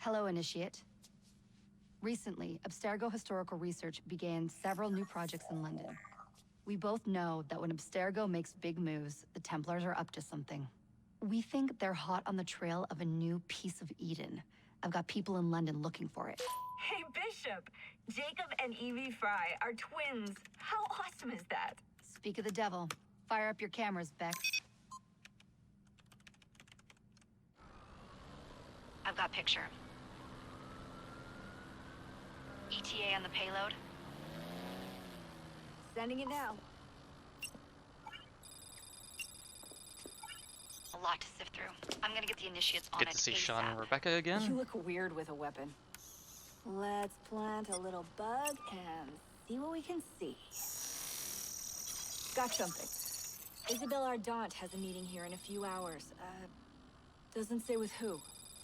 Hello, Initiate. Recently, Abstergo Historical Research began several new projects in London. We both know that when Abstergo makes big moves, the Templars are up to something. We think they're hot on the trail of a new piece of Eden. I've got people in London looking for it. Hey, Bishop! Jacob and Evie Frye are twins. How awesome is that? Speak of the devil. Fire up your cameras, Beck. I've got picture. ETA on the payload? Sending it now. A lot to sift through. I'm gonna get the Initiates on it. Get to see ASAP. Sean and Rebecca again. You look weird with a weapon. Let's plant a little bug and see what we can see. Got something. Isabel Ardant has a meeting here in a few hours. Doesn't say with who.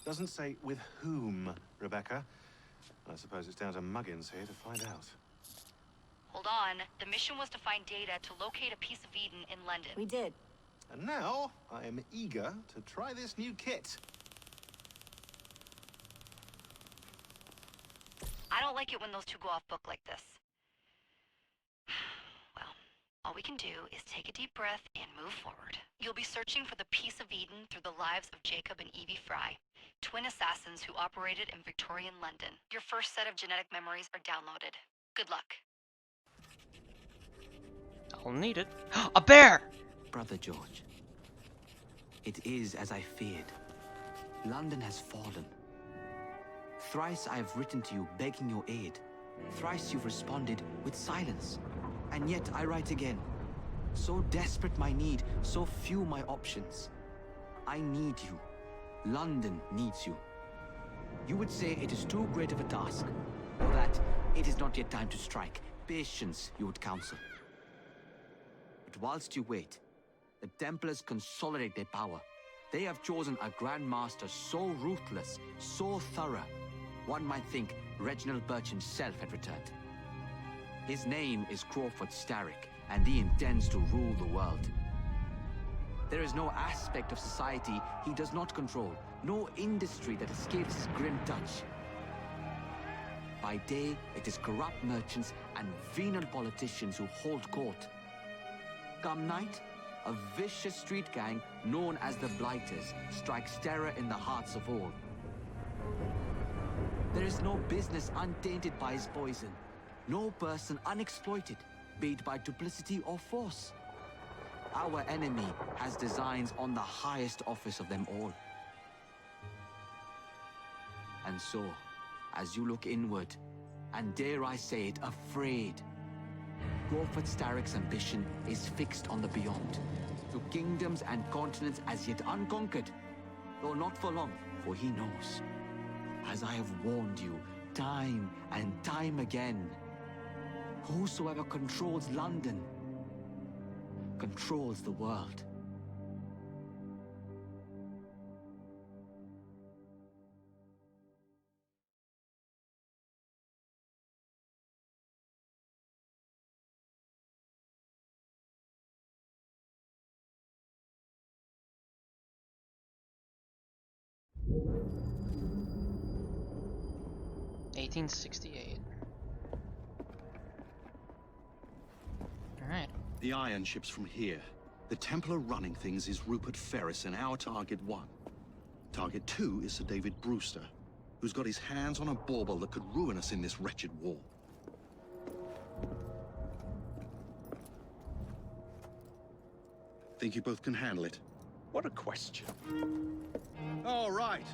Doesn't say with whom, Rebecca. I suppose it's down to Muggins here to find out. Hold on. The mission was to find data to locate a piece of Eden in London. We did. And now, I am eager to try this new kit. I don't like it when those two go off book like this. Well, all we can do is take a deep breath and move forward. You'll be searching for the piece of Eden through the lives of Jacob and Evie Frye, twin assassins who operated in Victorian London. Your first set of genetic memories are downloaded. Good luck. I'll need it. A bear! Brother George, it is as I feared. London has fallen. Thrice I have written to you begging your aid. Thrice you've responded with silence. And yet I write again. So desperate my need, so few my options. I need you. London needs you. You would say it is too great of a task, or that it is not yet time to strike. Patience, you would counsel. But whilst you wait, the Templars consolidate their power. They have chosen a Grand Master so ruthless, so thorough, one might think Reginald Birch himself had returned. His name is Crawford Starrick, and he intends to rule the world. There is no aspect of society he does not control, no industry that escapes his grim touch. By day, it is corrupt merchants and venal politicians who hold court. Come night, a vicious street gang known as the Blighters strikes terror in the hearts of all. There is no business untainted by his poison, no person unexploited, be it by duplicity or force. Our enemy has designs on the highest office of them all. And so, as you look inward, and dare I say it, afraid, Crawford Starrick's ambition is fixed on the beyond, to kingdoms and continents as yet unconquered, though not for long, for he knows, as I have warned you time and time again, whosoever controls London controls the world. $1868. Alright. The iron ship's from here. The Templar running things is Rupert Ferris and our target 1. Target 2 is Sir David Brewster, who's got his hands on a bauble that could ruin us in this wretched war. Think you both can handle it? What a question. All right.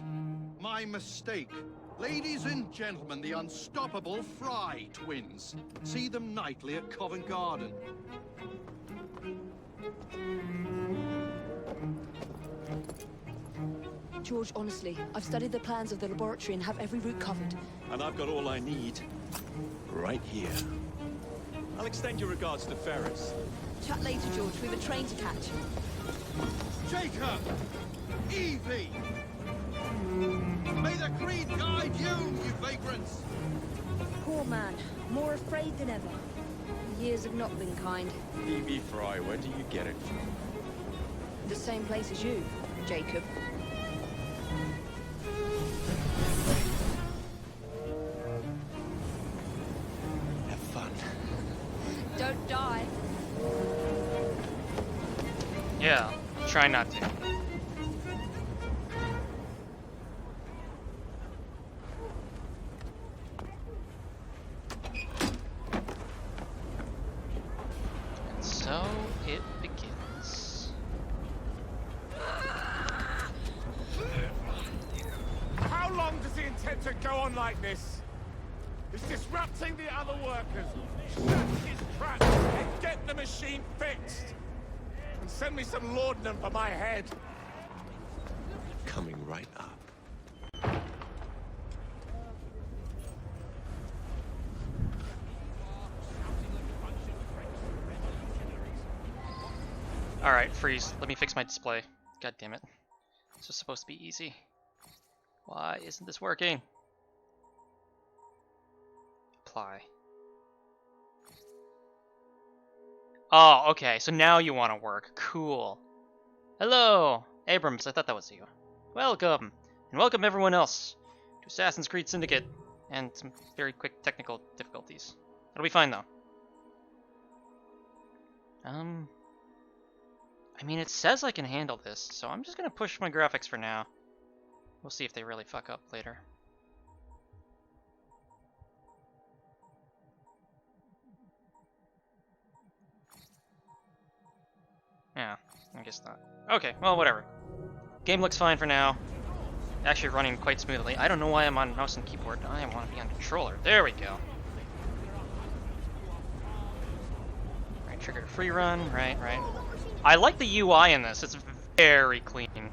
My mistake. Ladies and gentlemen, the unstoppable Frye twins. See them nightly at Covent Garden. George, honestly, I've studied the plans of the laboratory and have every route covered. And I've got all I need right here. I'll extend your regards to Ferris. Chat later, George. We've a train to catch. Jacob! Evie! May the creed guide you, you vagrants! Poor man. More afraid than ever. The years have not been kind. Evie Frye, where do you get it from? The same place as you, Jacob. Yeah, try not to. And so it begins. How long does he intend to go on like this? He's disrupting the other workers. Snatch his trap and get the machine fixed. And send me some laudanum for my head. Coming right up. Alright, freeze. Let me fix my display. God damn it. This was supposed to be easy. Why isn't this working? Apply. Oh, okay, so now you want to work. Cool. Hello! Abrams, I thought that was you. Welcome! And welcome everyone else to Assassin's Creed Syndicate. And some very quick technical difficulties. It'll be fine though. I mean, it says I can handle this, so I'm just gonna push my graphics for now. We'll see if they really fuck up later. Yeah, I guess not. Okay, well, whatever. Game looks fine for now. Actually running quite smoothly. I don't know why I'm on mouse and keyboard. I want to be on controller. There we go. Right, trigger free run. Right. I like the UI in this. It's very clean.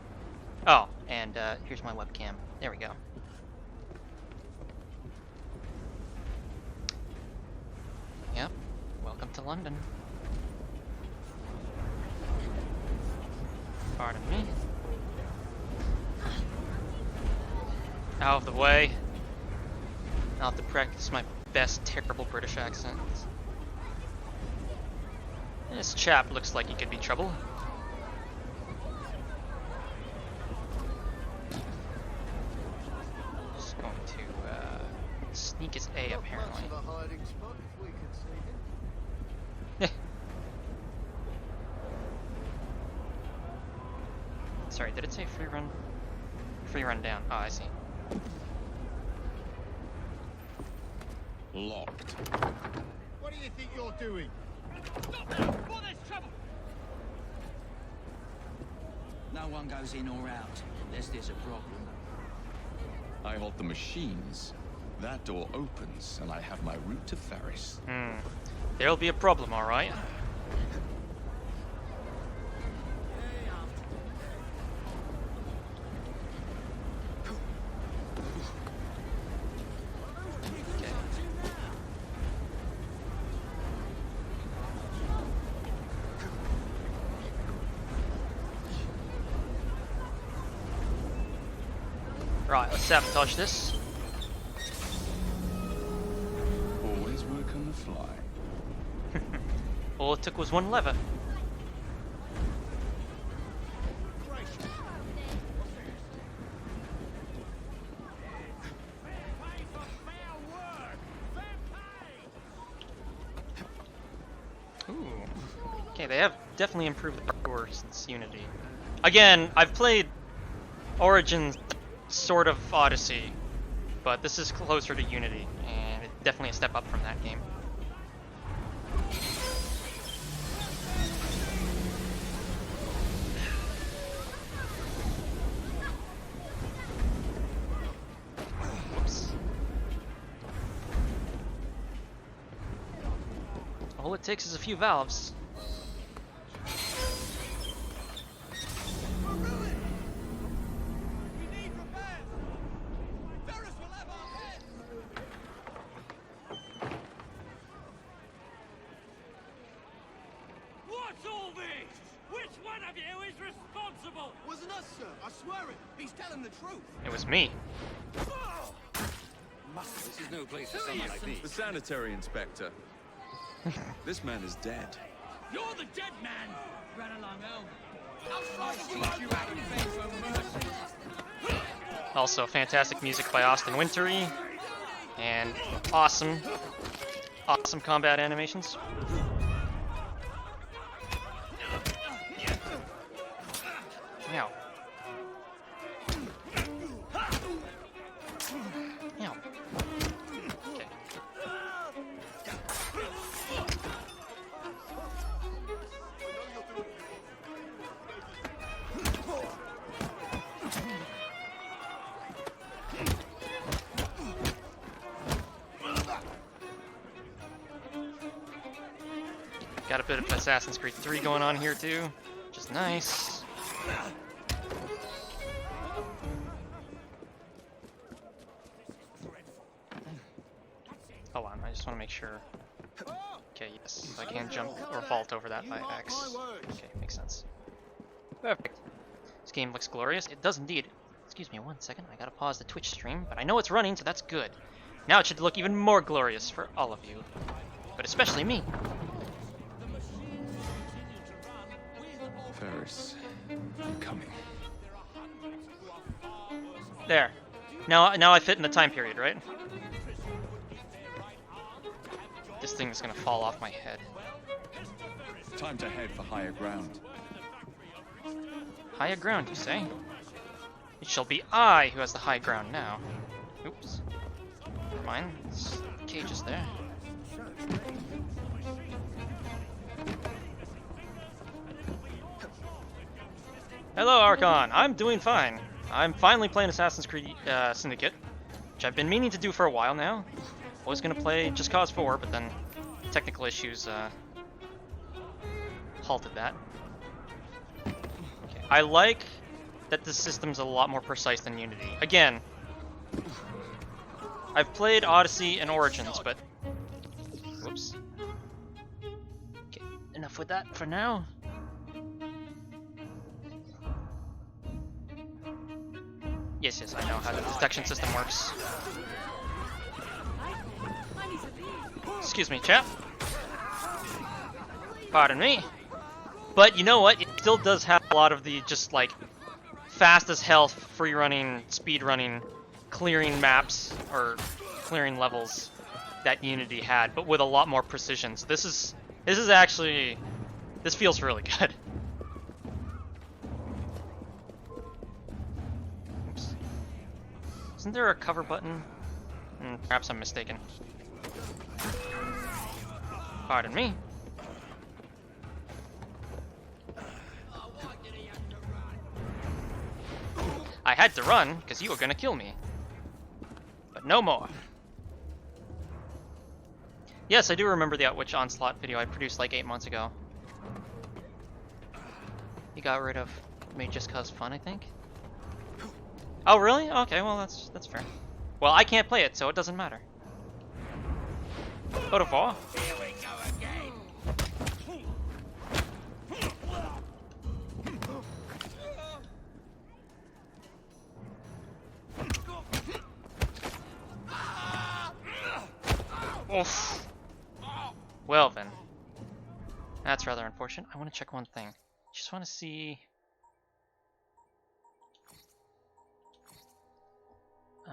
Oh, and here's my webcam. There we go. Yep. Welcome to London. Pardon me. Out of the way. I'll have to practice my best terrible British accent. This chap looks like he could be trouble. Just going to sneak his A apparently. Sorry, did it say free run? Free run down. Oh, I see. Locked. What do you think you're doing? Stop now! Before there's trouble! No one goes in or out unless there's a problem. I hold the machines. That door opens, and I have my route to Ferris. There'll be a problem, alright? Right, let's sabotage this. Always work on the fly. All it took was one lever. Ooh. Okay, they have definitely improved the parkour since Unity. Again, I've played Origins, sort of Odyssey, but this is closer to Unity, and it's definitely a step up from that game. Whoops. All it takes is a few valves. What's all this? Which one of you is responsible? Wasn't us, sir. I swear it. He's telling the truth. It was me. This is no place for someone like me. The sanitary inspector. This man is dead. You're the dead man! Run along home. Also, fantastic music by Austin Wintory, and awesome combat animations. Ow. Ow. Okay. Got a bit of Assassin's Creed 3 going on here too, which is nice. Hold on, I just want to make sure. Okay, yes, I can jump or vault over that by X. Okay, makes sense. Perfect. This game looks glorious. It does indeed. Excuse me 1 second, I gotta pause the Twitch stream, but I know it's running, so that's good. Now it should look even more glorious for all of you, but especially me. Ferris, I'm coming. There. Now I fit in the time period, right? This thing is gonna fall off my head. Time to head for higher ground. Higher ground, you say? It shall be I who has the high ground now. Oops. Never mind. This cage is there. Hello, Archon. I'm doing fine. I'm finally playing Assassin's Creed Syndicate, which I've been meaning to do for a while now. I was gonna play Just Cause 4, but then technical issues halted that. Okay. I like that the system's a lot more precise than Unity. Again, I've played Odyssey and Origins, but whoops. Okay, enough with that for now. Yes, I know how the detection system works. Excuse me, chap. Pardon me. But you know what? It still does have a lot of the just like fast as hell free running, speed running, clearing maps or clearing levels that Unity had, but with a lot more precision. So this is actually, this feels really good. Oops. Isn't there a cover button? Perhaps I'm mistaken. Pardon me. I had to run because you were gonna kill me. But no more. Yes, I do remember the Witch Onslaught video I produced like 8 months ago. You got rid of Made Just Cause Fun, I think? Oh, really? Okay, well, that's fair. Well, I can't play it, so it doesn't matter. Au revoir. Here we go again. Oof. Well then. That's rather unfortunate. I want to check one thing. Just want to see... I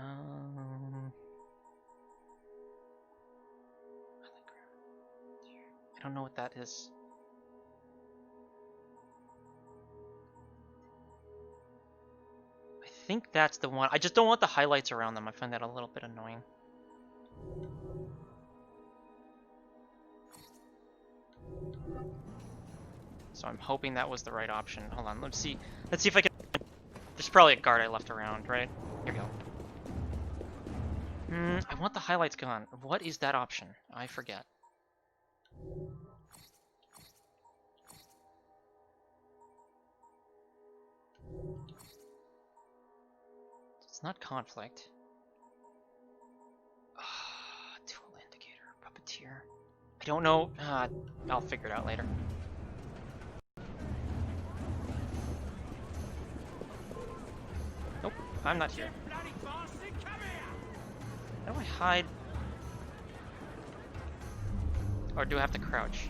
don't know what that is. I think that's the one. I just don't want the highlights around them. I find that a little bit annoying. So I'm hoping that was the right option. Hold on, let's see. Let's see if I can... There's probably a guard I left around, right? Here we go. I want the highlights gone. What is that option? I forget. It's not conflict. Tool indicator, puppeteer. I don't know. I'll figure it out later. Nope, I'm not here. How do I hide? Or do I have to crouch?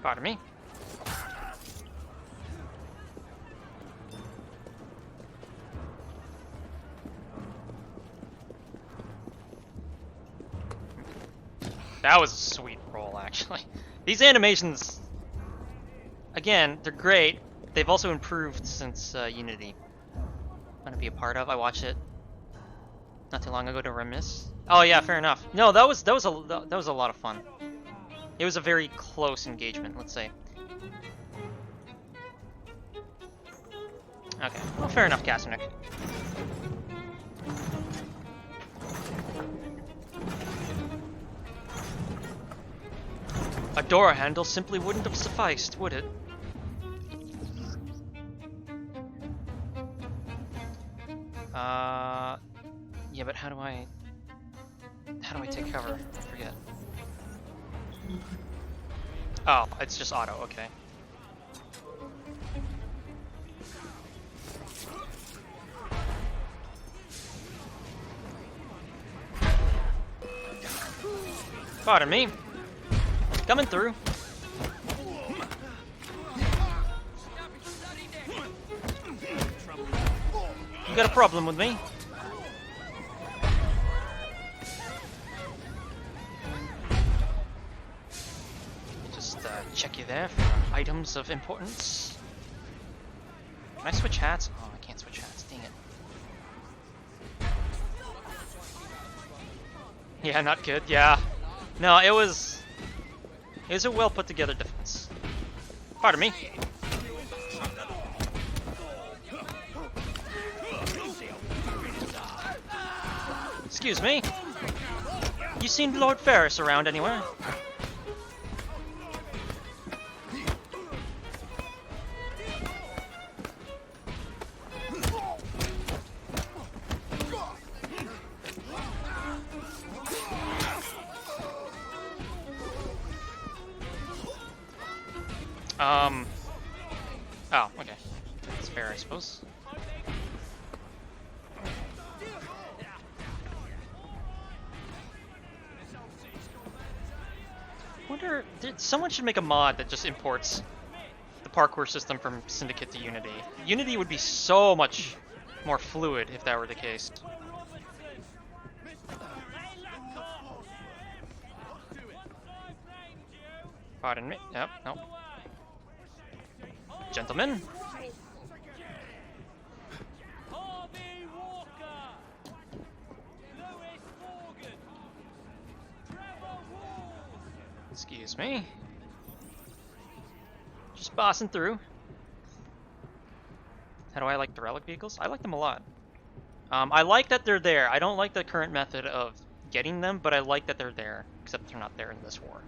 Pardon me. That was a sweet roll, actually. These animations, again, they're great. They've also improved since Unity. I'm gonna be a part of. I watched it not too long ago to remiss. Oh yeah, fair enough. No, that was a lot of fun. It was a very close engagement, let's say. Okay, well, fair enough, Kasternik. A door handle simply wouldn't have sufficed, would it? Yeah, but how do I take cover? I forget. Oh, it's just auto, okay. Pardon me. Coming through. You got a problem with me? Just check you there for items of importance. Can I switch hats? Oh, I can't switch hats. Dang it. Yeah, not good. Yeah. No, it was a well put together defense. Pardon me. Excuse me. You seen Lord Ferris around anywhere? Oh, okay. That's fair, I suppose. Wonder, someone should make a mod that just imports the parkour system from Syndicate to Unity. Unity would be so much more fluid if that were the case. Pardon me. Yep, nope. Gentlemen. Excuse me. Just bossing through. How do I like the relic vehicles? I like them a lot. I like that they're there. I don't like the current method of getting them, but I like that they're there, except they're not there in this war.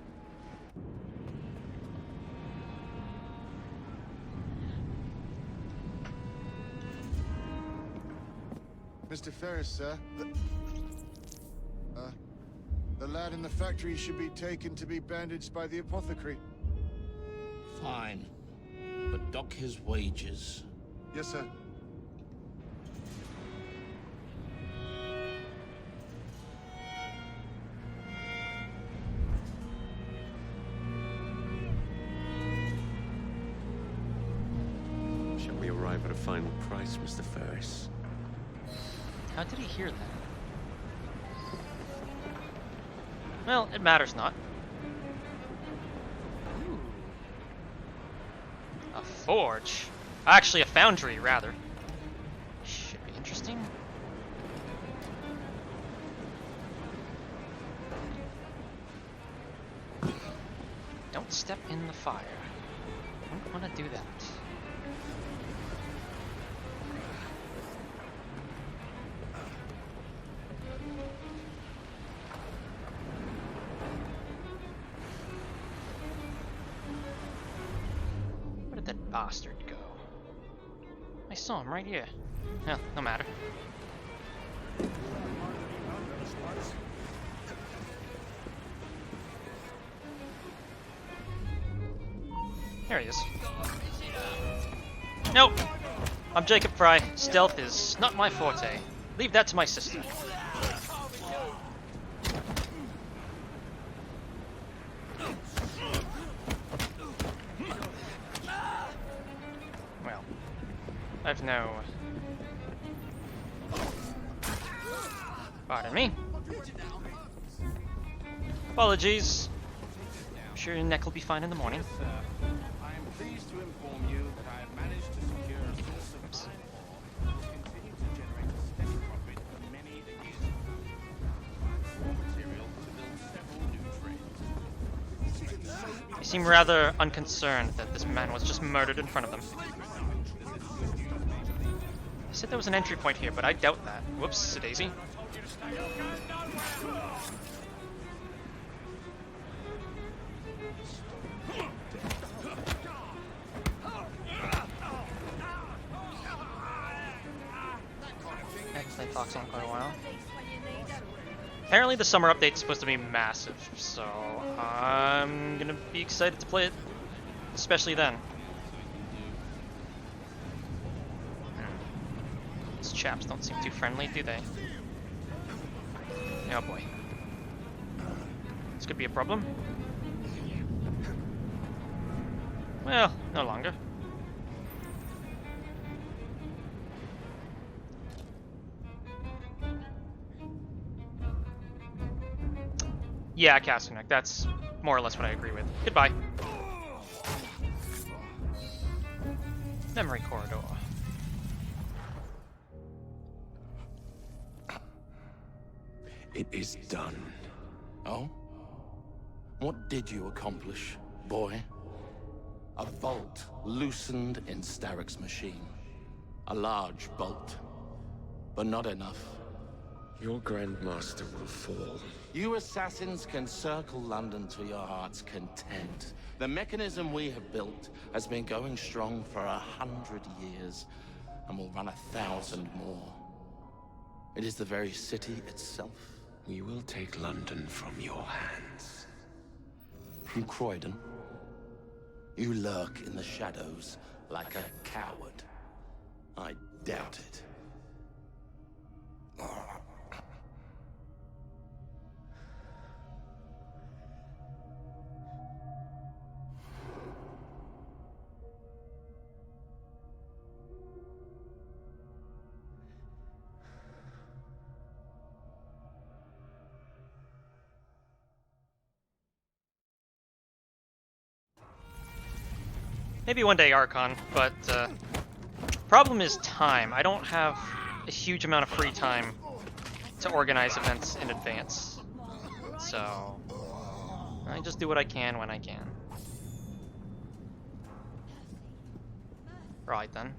Mr. Ferris, sir. The lad in the factory should be taken to be bandaged by the apothecary. Fine. But dock his wages. Yes, sir. Shall we arrive at a final price, Mr. Ferris? How did he hear that? Well, it matters not. Ooh. A forge. Actually, a foundry, rather. Should be interesting. Don't step in the fire. Don't want to do that. Bastard go. I saw him right here. Yeah, no matter. There he is. Nope. I'm Jacob Frye. Stealth is not my forte. Leave that to my sister. I've no... Pardon me. Apologies. sure your neck will be fine in the morning. Yes, sir. I am pleased to inform you that I have managed to secure a source of iron ore that will continue to generate a steady profit for many years. Raw material to build several new trades. They seem rather unconcerned that this man was just murdered in front of them. They said there was an entry point here, but I doubt that. Whoops, Daisy. They talked on quite a while. Apparently the summer update is supposed to be massive, so I'm gonna be excited to play it, especially then. These chaps don't seem too friendly, do they? Oh boy. This could be a problem. Well, no longer. Yeah, Casterneck, that's more or less what I agree with. Goodbye. Memory corridor. It is done. Oh? What did you accomplish, boy? A bolt loosened in Starrick's machine. A large bolt. But not enough. Your Grandmaster will fall. You assassins can circle London to your heart's content. The mechanism we have built has been going strong for 100 years, and will run 1,000 more. It is the very city itself. We will take London from your hands. From Croydon? You lurk in the shadows like a coward. I doubt it. Maybe one day Archon, but problem is time. I don't have a huge amount of free time to organize events in advance. So I just do what I can when I can. Right then.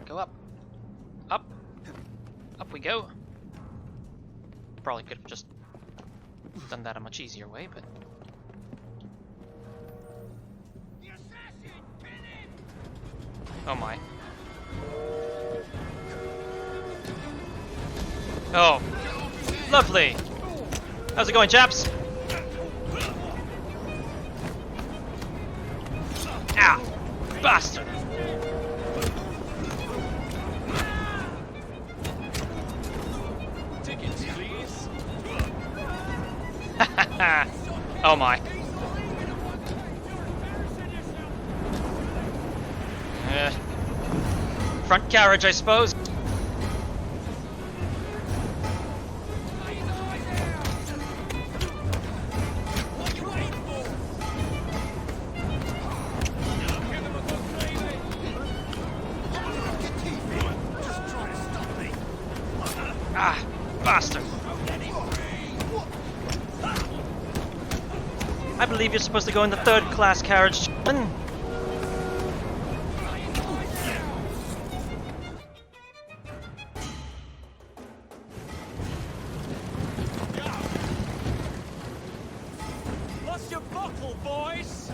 Go up. Up. Up we go. Probably could have just done that a much easier way, but... Oh my. Oh. Lovely! How's it going, chaps? Ah! Bastard! Tickets, please. Oh my. Front carriage, I suppose. Ah, bastard. I believe you're supposed to go in the third class carriage. Lost your bottle, boys.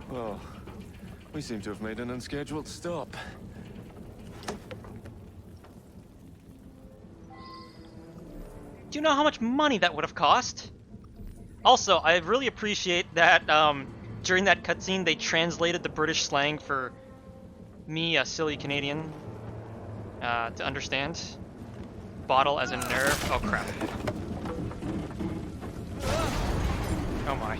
Well, we seem to have made an unscheduled stop. Do you know how much money that would have cost? Also, I really appreciate that during that cutscene they translated the British slang for me, a silly Canadian, to understand. Bottle as a nerve. Oh crap. Oh my.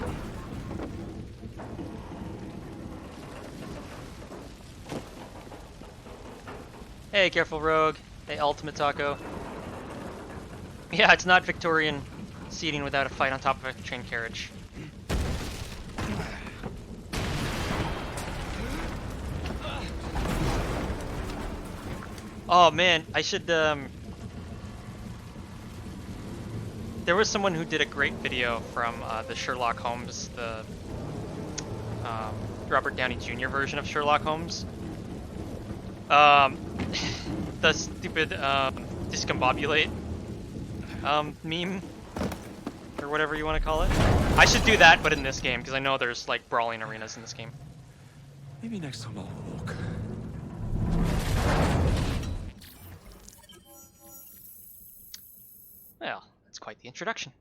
Hey, careful, rogue. Hey, ultimate taco. Yeah, it's not Victorian seating without a fight on top of a train carriage. Oh man, I should there was someone who did a great video from the Sherlock Holmes, the Robert Downey Jr. version of Sherlock Holmes. The stupid discombobulate meme, or whatever you want to call it. I should do that, but in this game, because I know there's like brawling arenas in this game. Maybe next time I'll walk. Well, that's quite the introduction.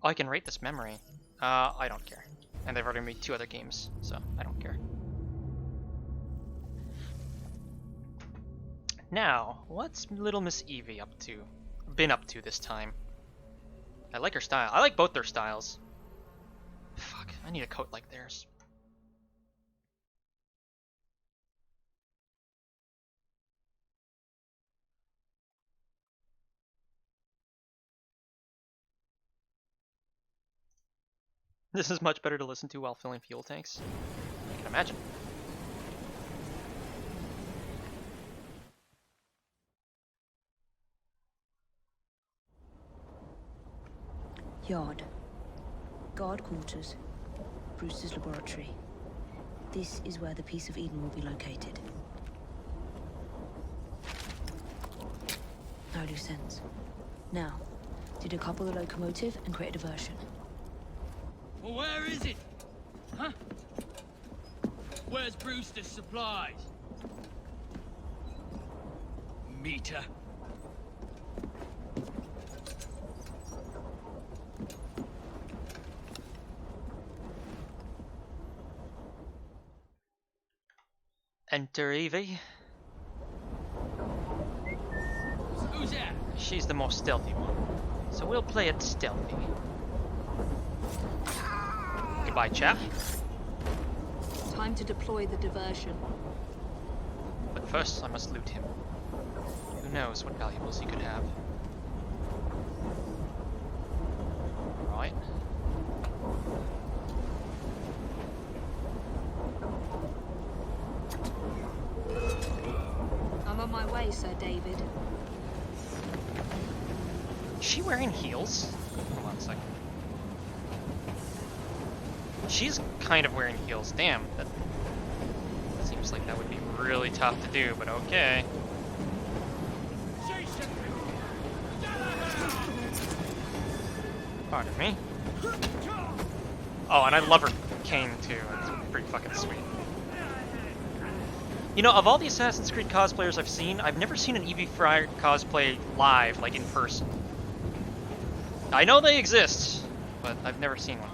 Oh, I can rate this memory. I don't care. And they've already made 2 other games, so I don't care. Now, what's little Miss Evie been up to this time? I like her style. I like both their styles. Fuck, I need a coat like theirs. This is much better to listen to while filling fuel tanks. I can imagine. Yard. Guard quarters. Brewster's laboratory. This is where the piece of Eden will be located. No loose ends. Now, to decouple the locomotive and create a diversion. Well, where is it? Huh? Where's Brewster's supplies? Meter. Enter Evie. Who's that? She's the most stealthy one, so we'll play it stealthy. Goodbye, chap. Time to deploy the diversion. But first, I must loot him. Who knows what valuables he could have. Right. I'm on my way, Sir David. Is she wearing heels? Hold on a second. She's kind of wearing heels. Damn, that seems like that would be really tough to do, but okay. Pardon me. Oh, and I love her cane too. It's pretty fucking sweet. You know, of all the Assassin's Creed cosplayers I've seen, I've never seen an Frye cosplay live, like in person. I know they exist, but I've never seen one.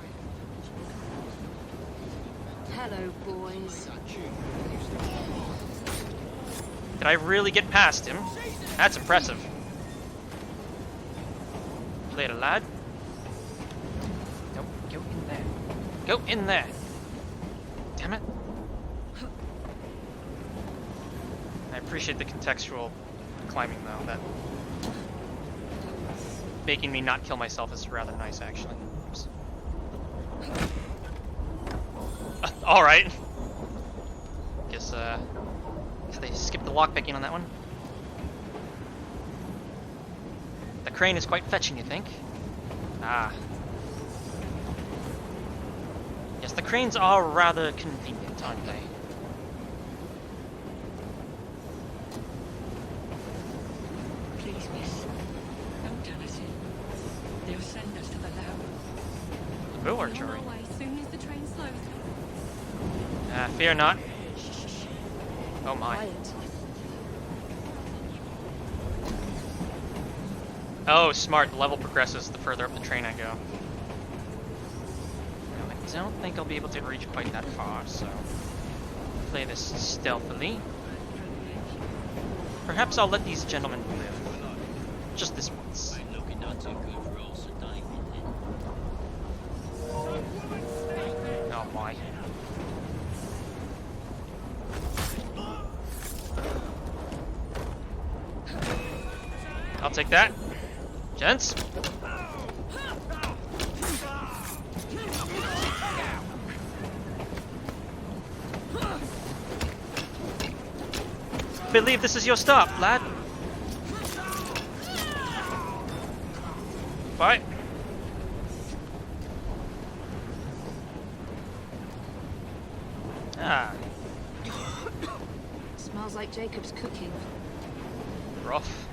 Hello, boys. Did I really get past him? That's impressive. Later, lad. Nope, go in there. Go in there. Damn it. I appreciate the contextual climbing, though. That making me not kill myself is rather nice, actually. Oops. All right. Guess they skipped the lockpicking on that one. The crane is quite fetching, you think? Ah. Yes, the cranes are rather convenient, aren't they? Please, miss. Don't tell us in. They'll send us to the lab. Bow archery. Soon as the train slows. Fear not. Oh my. Quiet. Oh, smart. The level progresses the further up the train I go. No, I don't think I'll be able to reach quite that far, so play this stealthily. Perhaps I'll let these gentlemen live. Just this once. Oh my. I'll take that. Gents? Believe this is your stop, lad. Bye. Ah. Smells like Jacob's cooking. Rough.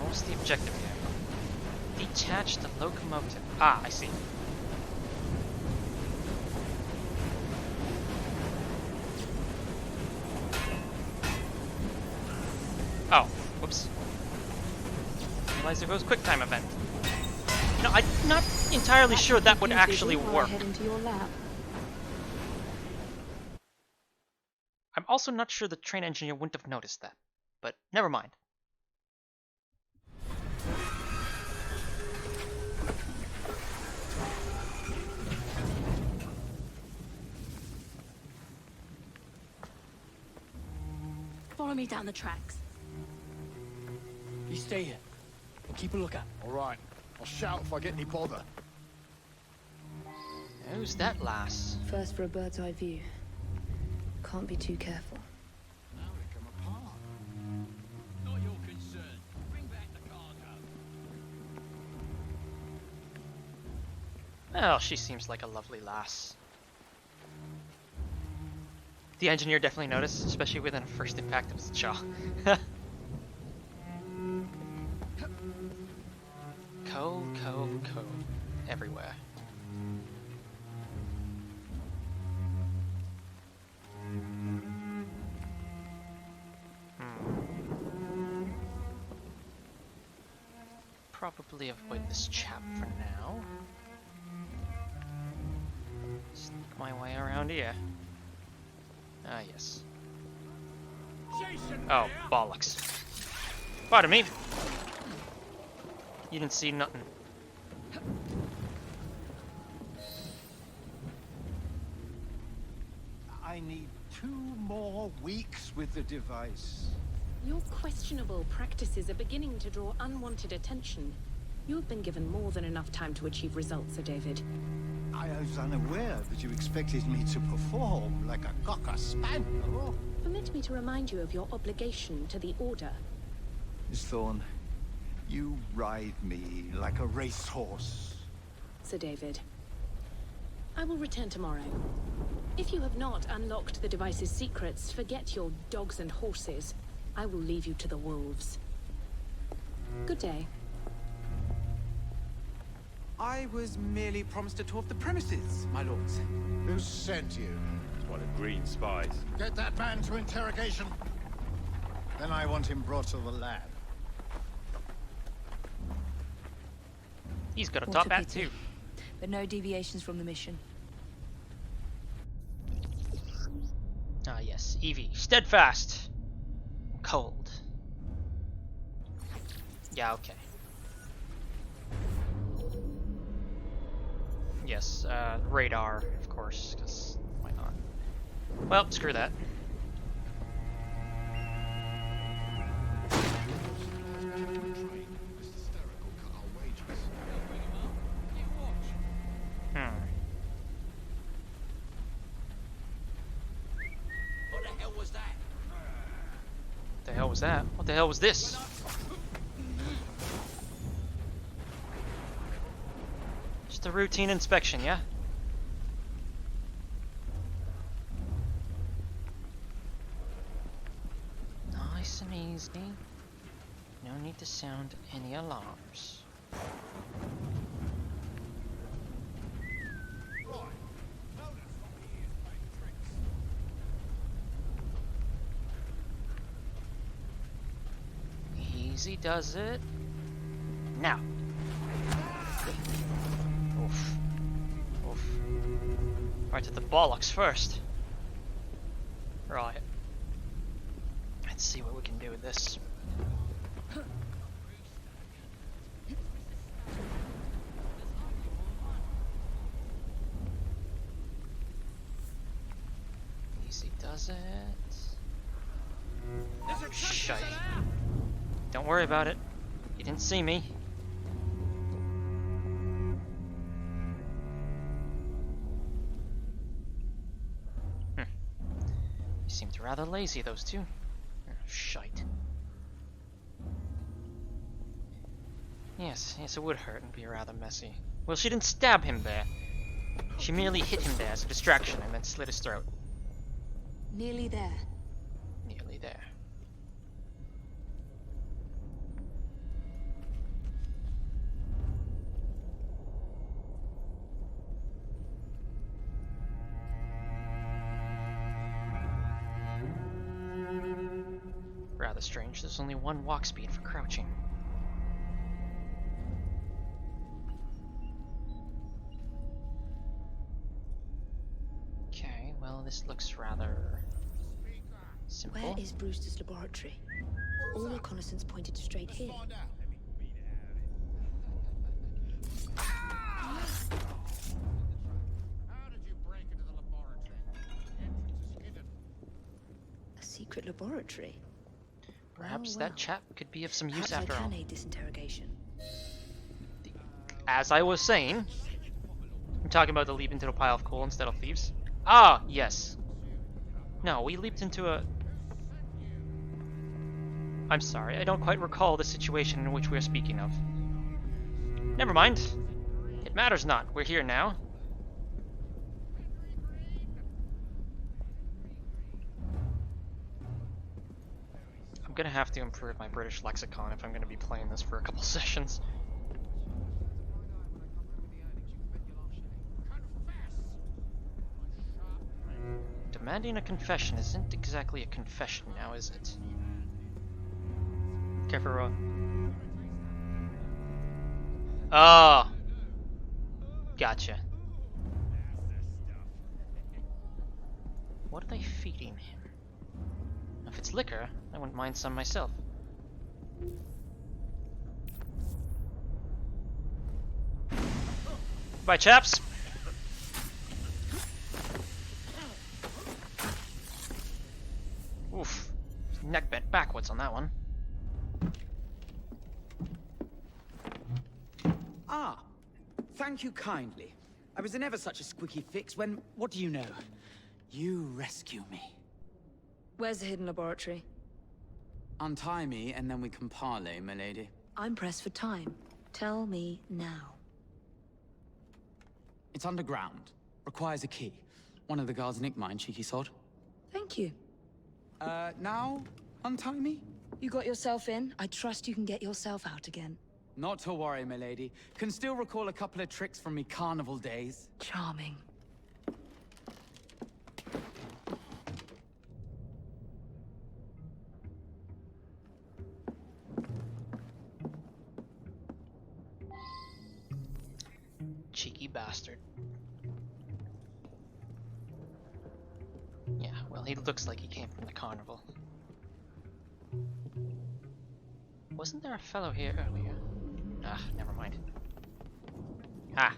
What's the objective here? Detach the locomotive. Ah, I see. Oh, whoops. Realize there goes quick time event. You know, I'm not entirely sure that would actually work. I'm also not sure the train engineer wouldn't have noticed that, but never mind. Follow me down the tracks. You stay here and keep a lookout. All right. I'll shout if I get any bother. Who's that lass? First for a bird's eye view. Can't be too careful. Now they come apart. Not your concern. Bring back the cargo. Oh, she seems like a lovely lass. The engineer definitely noticed, especially within a first impact of his jaw. Code. Everywhere. Probably avoid this chap for now. Sneak my way around here. Ah, yes. Oh, bollocks. Pardon me. You didn't see nothing. I need 2 more weeks with the device. Your questionable practices are beginning to draw unwanted attention. You have been given more than enough time to achieve results, Sir David. I was unaware that you expected me to perform like a cocker spaniel. Permit me to remind you of your obligation to the Order. Miss Thorne, you ride me like a racehorse. Sir David. I will return tomorrow. If you have not unlocked the device's secrets, forget your dogs and horses. I will leave you to the wolves. Good day. I was merely promised a tour of the premises, my lords. Who sent you? One of Green spies. Get that man to interrogation. Then I want him brought to the lab. He's got a What top a hat pity. too. But no deviations from the mission. Ah yes, Evie. Steadfast. Cold. Yeah, okay. Yes, radar, of course, because why not? Well, screw that. What the hell was that? What the hell was that? What the hell was this? Just a routine inspection, yeah? Nice and easy. No need to sound any alarms. Easy does it. Now. Oof. Oof. Right to the bollocks first. Right. Let's see what we can do with this. Easy does it. Shite. Don't worry about it. You didn't see me. You seemed rather lazy, those two. Oh, shite. Yes, it would hurt and be rather messy. Well, she didn't stab him there. She merely hit him there as a distraction and then slit his throat. Nearly there. Nearly there. Rather strange, there's only one walk speed for crouching. Okay, well this looks rather simple. Where is Brewster's laboratory? All reconnaissance pointed straight here. A secret laboratory? Perhaps Well, that chap could be of some use perhaps after I all. can aid this interrogation. As I was saying, I'm talking about the leap into a pile of coal instead of thieves. Ah, yes. No, we leaped into a... I'm sorry, I don't quite recall the situation in which we're speaking of. Never mind. It matters not. We're here now. I'm gonna have to improve my British lexicon if I'm gonna be playing this for a couple sessions. Demanding a confession isn't exactly a confession now, is it? Careful. Oh! Gotcha. What are they feeding him? If it's liquor, I wouldn't mind some myself. Bye, chaps! Oof. Neck bent backwards on that one. Ah, thank you kindly. I was in ever such a squeaky fix when, what do you know? You rescue me. Where's the hidden laboratory? Untie me and then we can parley, milady. I'm pressed for time. Tell me now. It's underground. Requires a key. One of the guards nicked mine, cheeky sod. Thank you. Now? Untie me? You got yourself in. I trust you can get yourself out again. Not to worry, milady. Can still recall a couple of tricks from me carnival days. Charming. Cheeky bastard. Yeah, well, he looks like he came from the carnival. Wasn't there a fellow here earlier? Ah, never mind. Ah.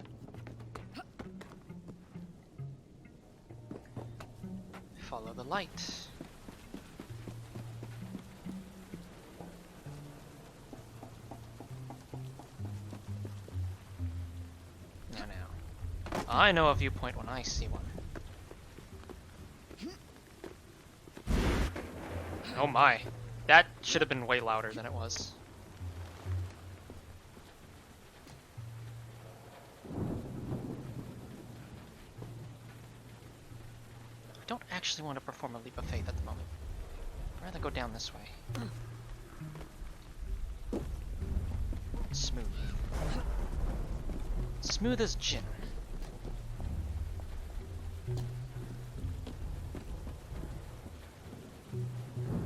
Follow the light. Now. I know a viewpoint when I see one. Oh my. That should have been way louder than it was. I don't actually want to perform a leap of faith at the moment. I'd rather go down this way. Smooth. Smooth as gin.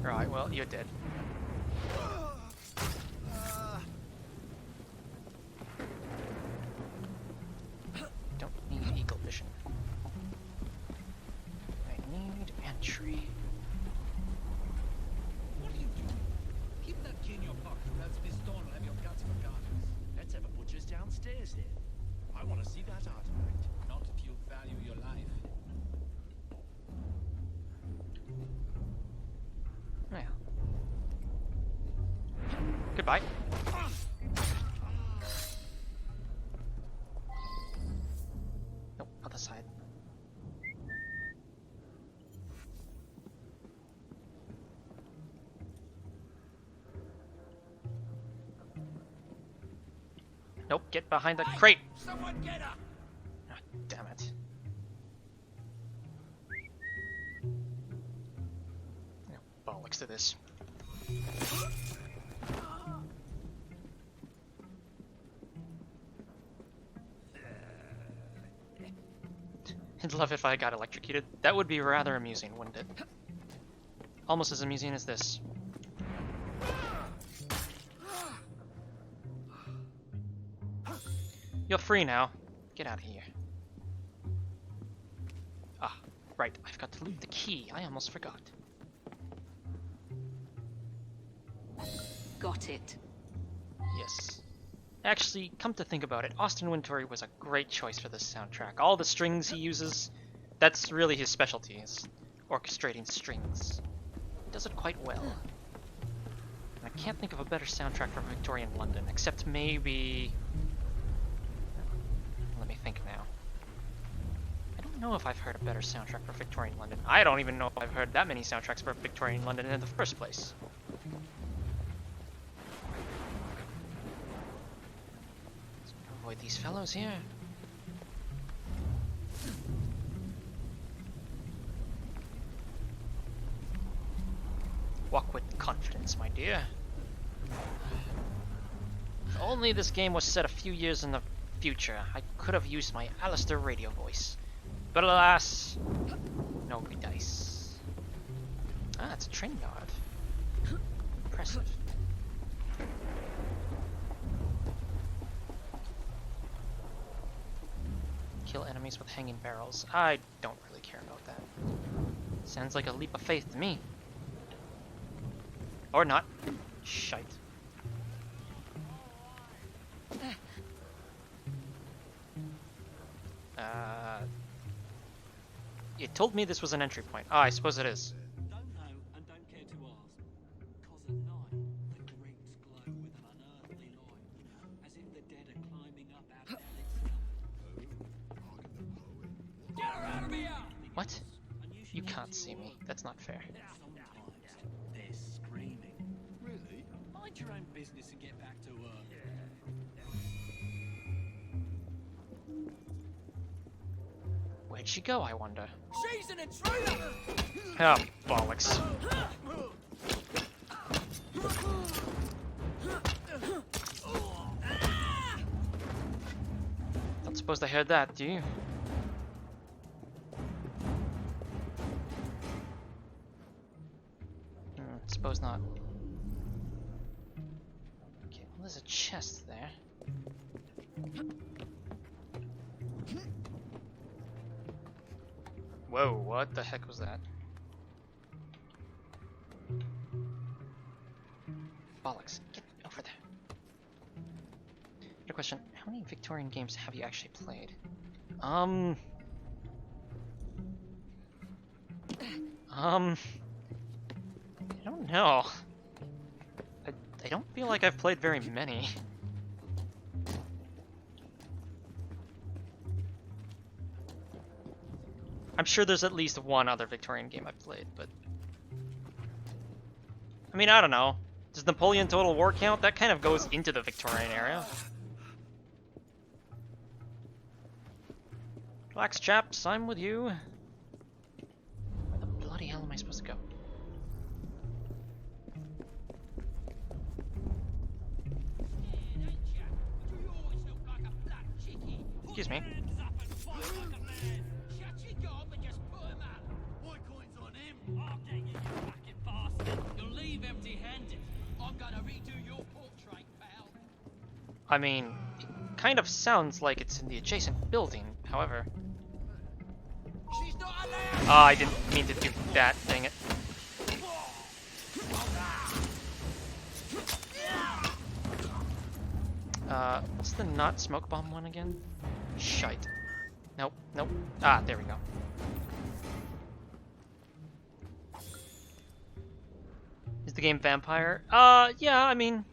Right, well, you're dead. Bye. Nope, other side. Nope, get behind the crate! Someone get her! Ah, damn it. No, bollocks to this. I'd love if I got electrocuted. That would be rather amusing, wouldn't it? Almost as amusing as this. You're free now. Get out of here. Ah, right. I've got to loot the key. I almost forgot. Got it. Yes. Actually, come to think about it, Austin Wintory was a great choice for this soundtrack. All the strings he uses, that's really his specialty, is orchestrating strings. He does it quite well. And I can't think of a better soundtrack for Victorian London, except maybe... Let me think now. I don't know if I've heard a better soundtrack for Victorian London. I don't even know if I've heard that many soundtracks for Victorian London in the first place. Avoid these fellows here. Walk with confidence, my dear. If only this game was set a few years in the future, I could have used my Alistair radio voice. But alas, no dice. Ah, it's a train yard. Impressive. Kill enemies with hanging barrels. I don't really care about that. Sounds like a leap of faith to me. Or not. Shite. It told me this was an entry point. Ah, I suppose it is. Don't know and don't care to ask. 'Cause at night, the grates glow with an unearthly light, as if the dead are climbing up out of hell itself. Get her out of here! What? You can't see me. That's not fair. Sometimes they're screaming. Really? Mind your own business and get back to work. Where'd she go, I wonder? She's an intruder! Oh, bollocks. Don't suppose they heard that, do you? Suppose not. Okay, well, there's a chest there. Whoa, what the heck was that? Bollocks, get over there. Good question, how many Victorian games have you actually played? I don't know. I don't feel like I've played very many. I'm sure there's at least one other Victorian game I've played, but... I mean, I don't know. Does Napoleon Total War count? That kind of goes into the Victorian era. Relax, chaps, I'm with you. Where the bloody hell am I supposed to go? Excuse me. I mean, it kind of sounds like it's in the adjacent building, however. Ah, I didn't mean to do that, dang it. What's the not smoke bomb one again? Shite. Nope, nope. Ah, there we go. Is the game vampire? Yeah, I mean,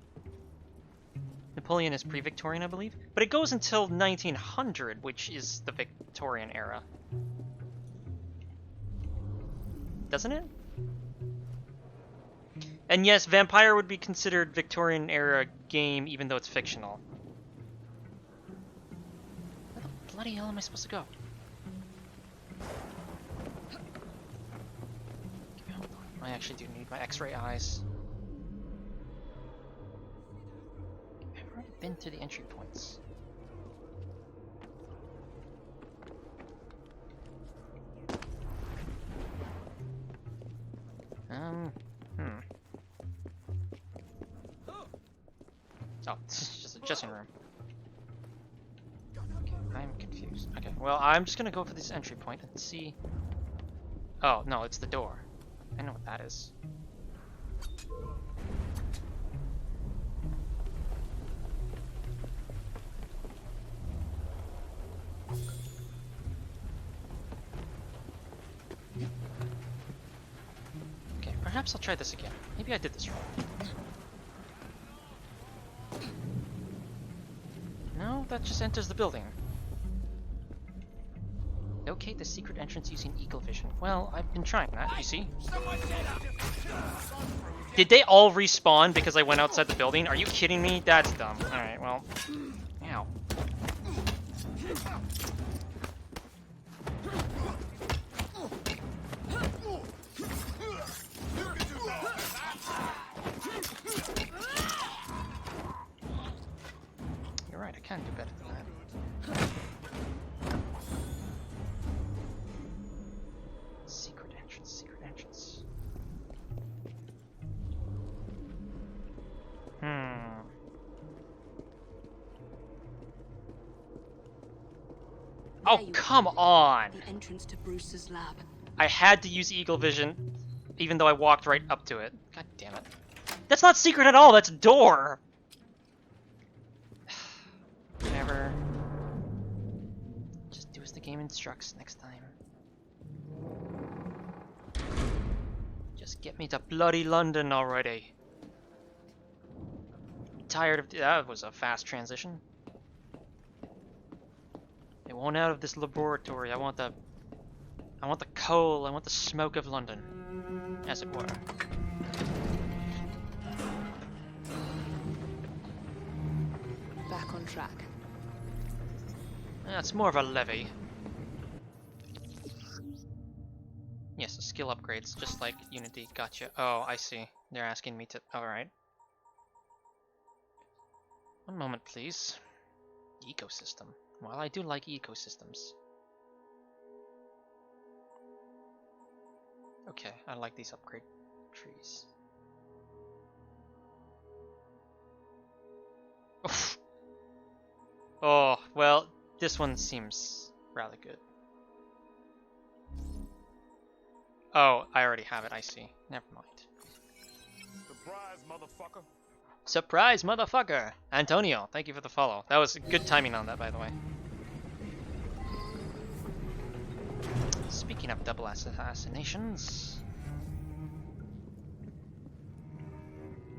Napoleon is pre-Victorian, I believe. But it goes until 1900, which is the Victorian era. Doesn't it? And yes, Vampire would be considered Victorian era game, even though it's fictional. Where the bloody hell am I supposed to go? I actually do need my X-ray eyes. I've already been to the entry points. Oh, it's just a dressing room. Okay, I'm confused. Okay, well, I'm just gonna go for this entry point and see. Oh, no, it's the door. I know what that is. Okay, perhaps I'll try this again. Maybe I did this wrong. No, that just enters the building. Locate the secret entrance using eagle vision. Well, I've been trying that, you see? Did they all respawn because I went outside the building? Are you kidding me? That's dumb. Alright, well. Ow. You're right, I can do better than that. Secret entrance, secret entrance. Oh, come on! The entrance to Bruce's lab. I had to use eagle vision, even though I walked right up to it. God damn it. That's not secret at all, that's a door! Whatever. Just do as the game instructs next time. Just get me to bloody London already. Tired of that was a fast transition. I want out of this laboratory. I want the coal. I want the smoke of London, as it were. Back on track. That's more of a levy. Yes, skill upgrades, just like Unity. Gotcha. Oh, I see. They're asking me to. Alright. One moment, please. Ecosystem. Well, I do like ecosystems. Okay, I like these upgrade trees. Oof. Oh, well, this one seems rather good. Oh, I already have it, I see. Never mind. Surprise, motherfucker. Surprise, motherfucker! Antonio, thank you for the follow. That was good timing on that, by the way. Speaking of double assassinations...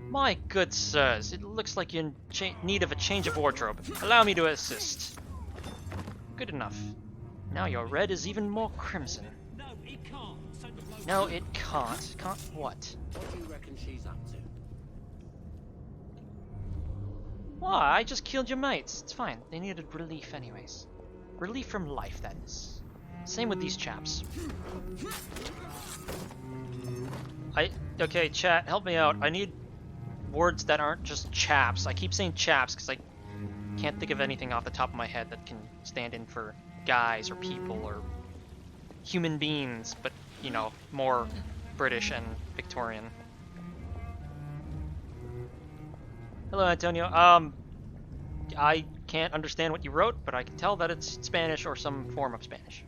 My good sirs, it looks like you're in need of a change of wardrobe. Allow me to assist. Good enough. Now your red is even more crimson. No, it can't. No, it can't. Can't what? What do you reckon she's up to? Why? I just killed your mates. It's fine. They needed relief anyways. Relief from life, that is. Same with these chaps. Okay, chat, help me out. I need words that aren't just chaps. I keep saying chaps because I can't think of anything off the top of my head that can stand in for guys or people or human beings, but, you know, more British and Victorian. Hello, Antonio. I can't understand what you wrote, but I can tell that it's Spanish or some form of Spanish.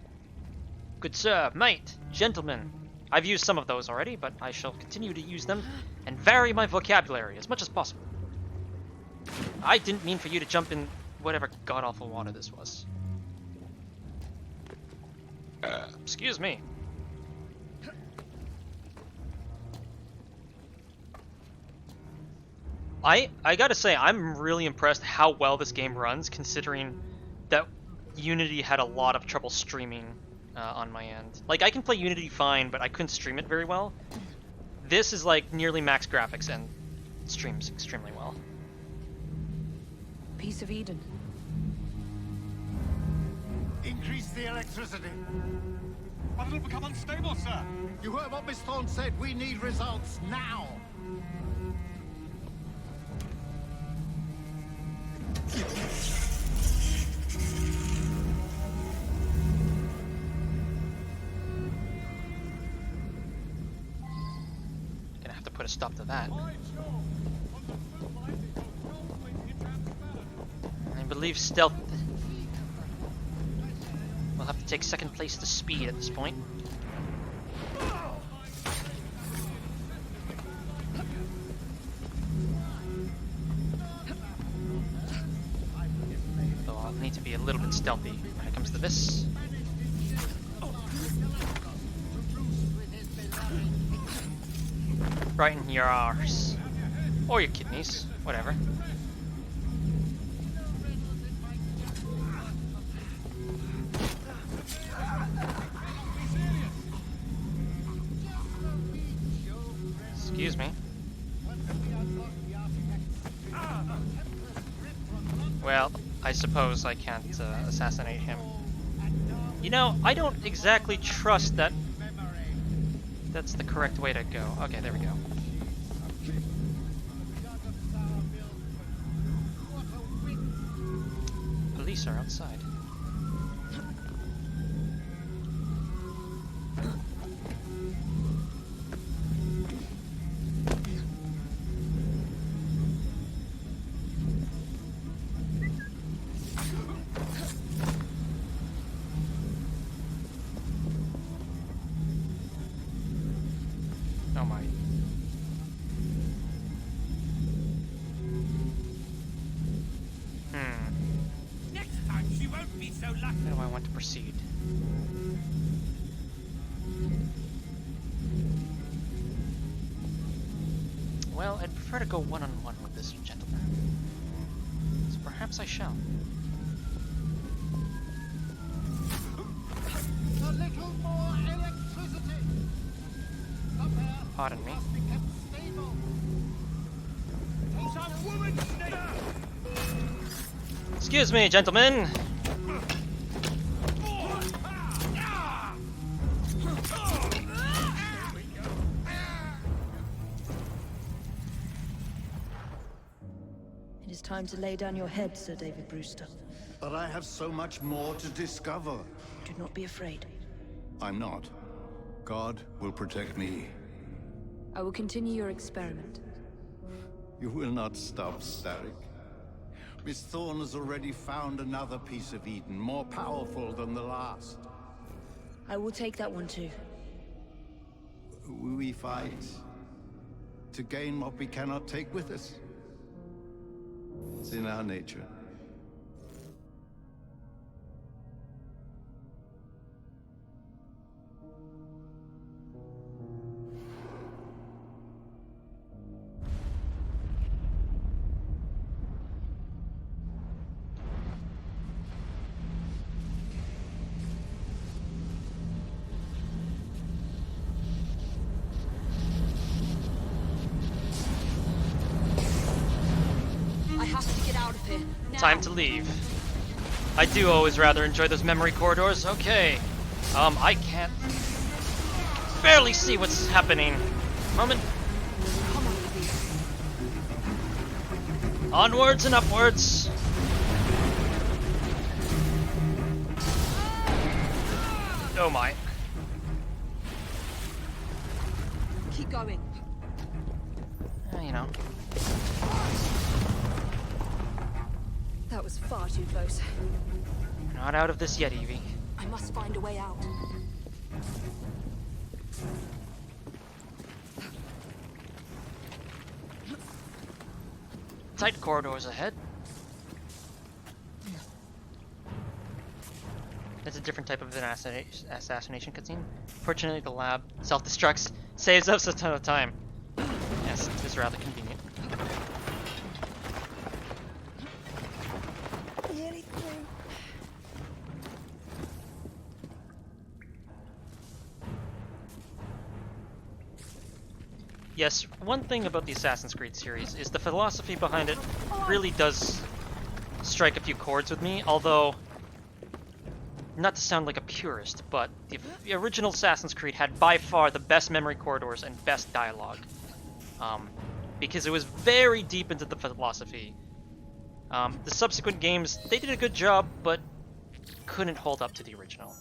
Good sir, mate, gentlemen. I've used some of those already, but I shall continue to use them and vary my vocabulary as much as possible. I didn't mean for you to jump in whatever god-awful water this was. Excuse me. I gotta say, I'm really impressed how well this game runs, considering that Unity had a lot of trouble streaming on my end. Like, I can play Unity fine, but I couldn't stream it very well. This is like nearly max graphics and streams extremely well. Piece of Eden. Increase the electricity. But it'll become unstable, sir. You heard what Miss Thorne said. We need results now. Gonna have to put a stop to that. I believe stealth will have to take second place to speed at this point. Though I'll need to be a little bit stealthy when it comes to this. Right in your arse. Or your kidneys, whatever. Excuse me. Well, I suppose I can't assassinate him. You know, I don't exactly trust that that's the correct way to go. Okay, there we go. Police are outside. Oh my. Next time she won't be so lucky. How do I want to proceed? Well, I'd prefer to go one-on-one with this gentleman. So perhaps I shall. A little more electricity. Pardon me. Excuse me, gentlemen. It is time to lay down your head, Sir David Brewster. But I have so much more to discover. Do not be afraid. I'm not. God will protect me. I will continue your experiment. You will not stop, Starrick. Miss Thorne has already found another piece of Eden, more powerful than the last. I will take that one too. We fight to gain what we cannot take with us. It's in our nature. Time to leave. I do always rather enjoy those memory corridors. Okay. I can't barely see what's happening. Moment. Onwards and upwards. Oh my. Keep going. You know. That was far too close. Not out of this yet, Evie. I must find a way out. Tight corridors ahead. That's a different type of an assassination cutscene. Fortunately, the lab self-destructs, saves us a ton of time. Yes, it's rather convenient. yes, one thing about the Assassin's Creed series is the philosophy behind it really does strike a few chords with me, although, not to sound like a purist, but the original Assassin's Creed had by far the best memory corridors and best dialogue, because it was very deep into the philosophy. The subsequent games, they did a good job, but couldn't hold up to the original.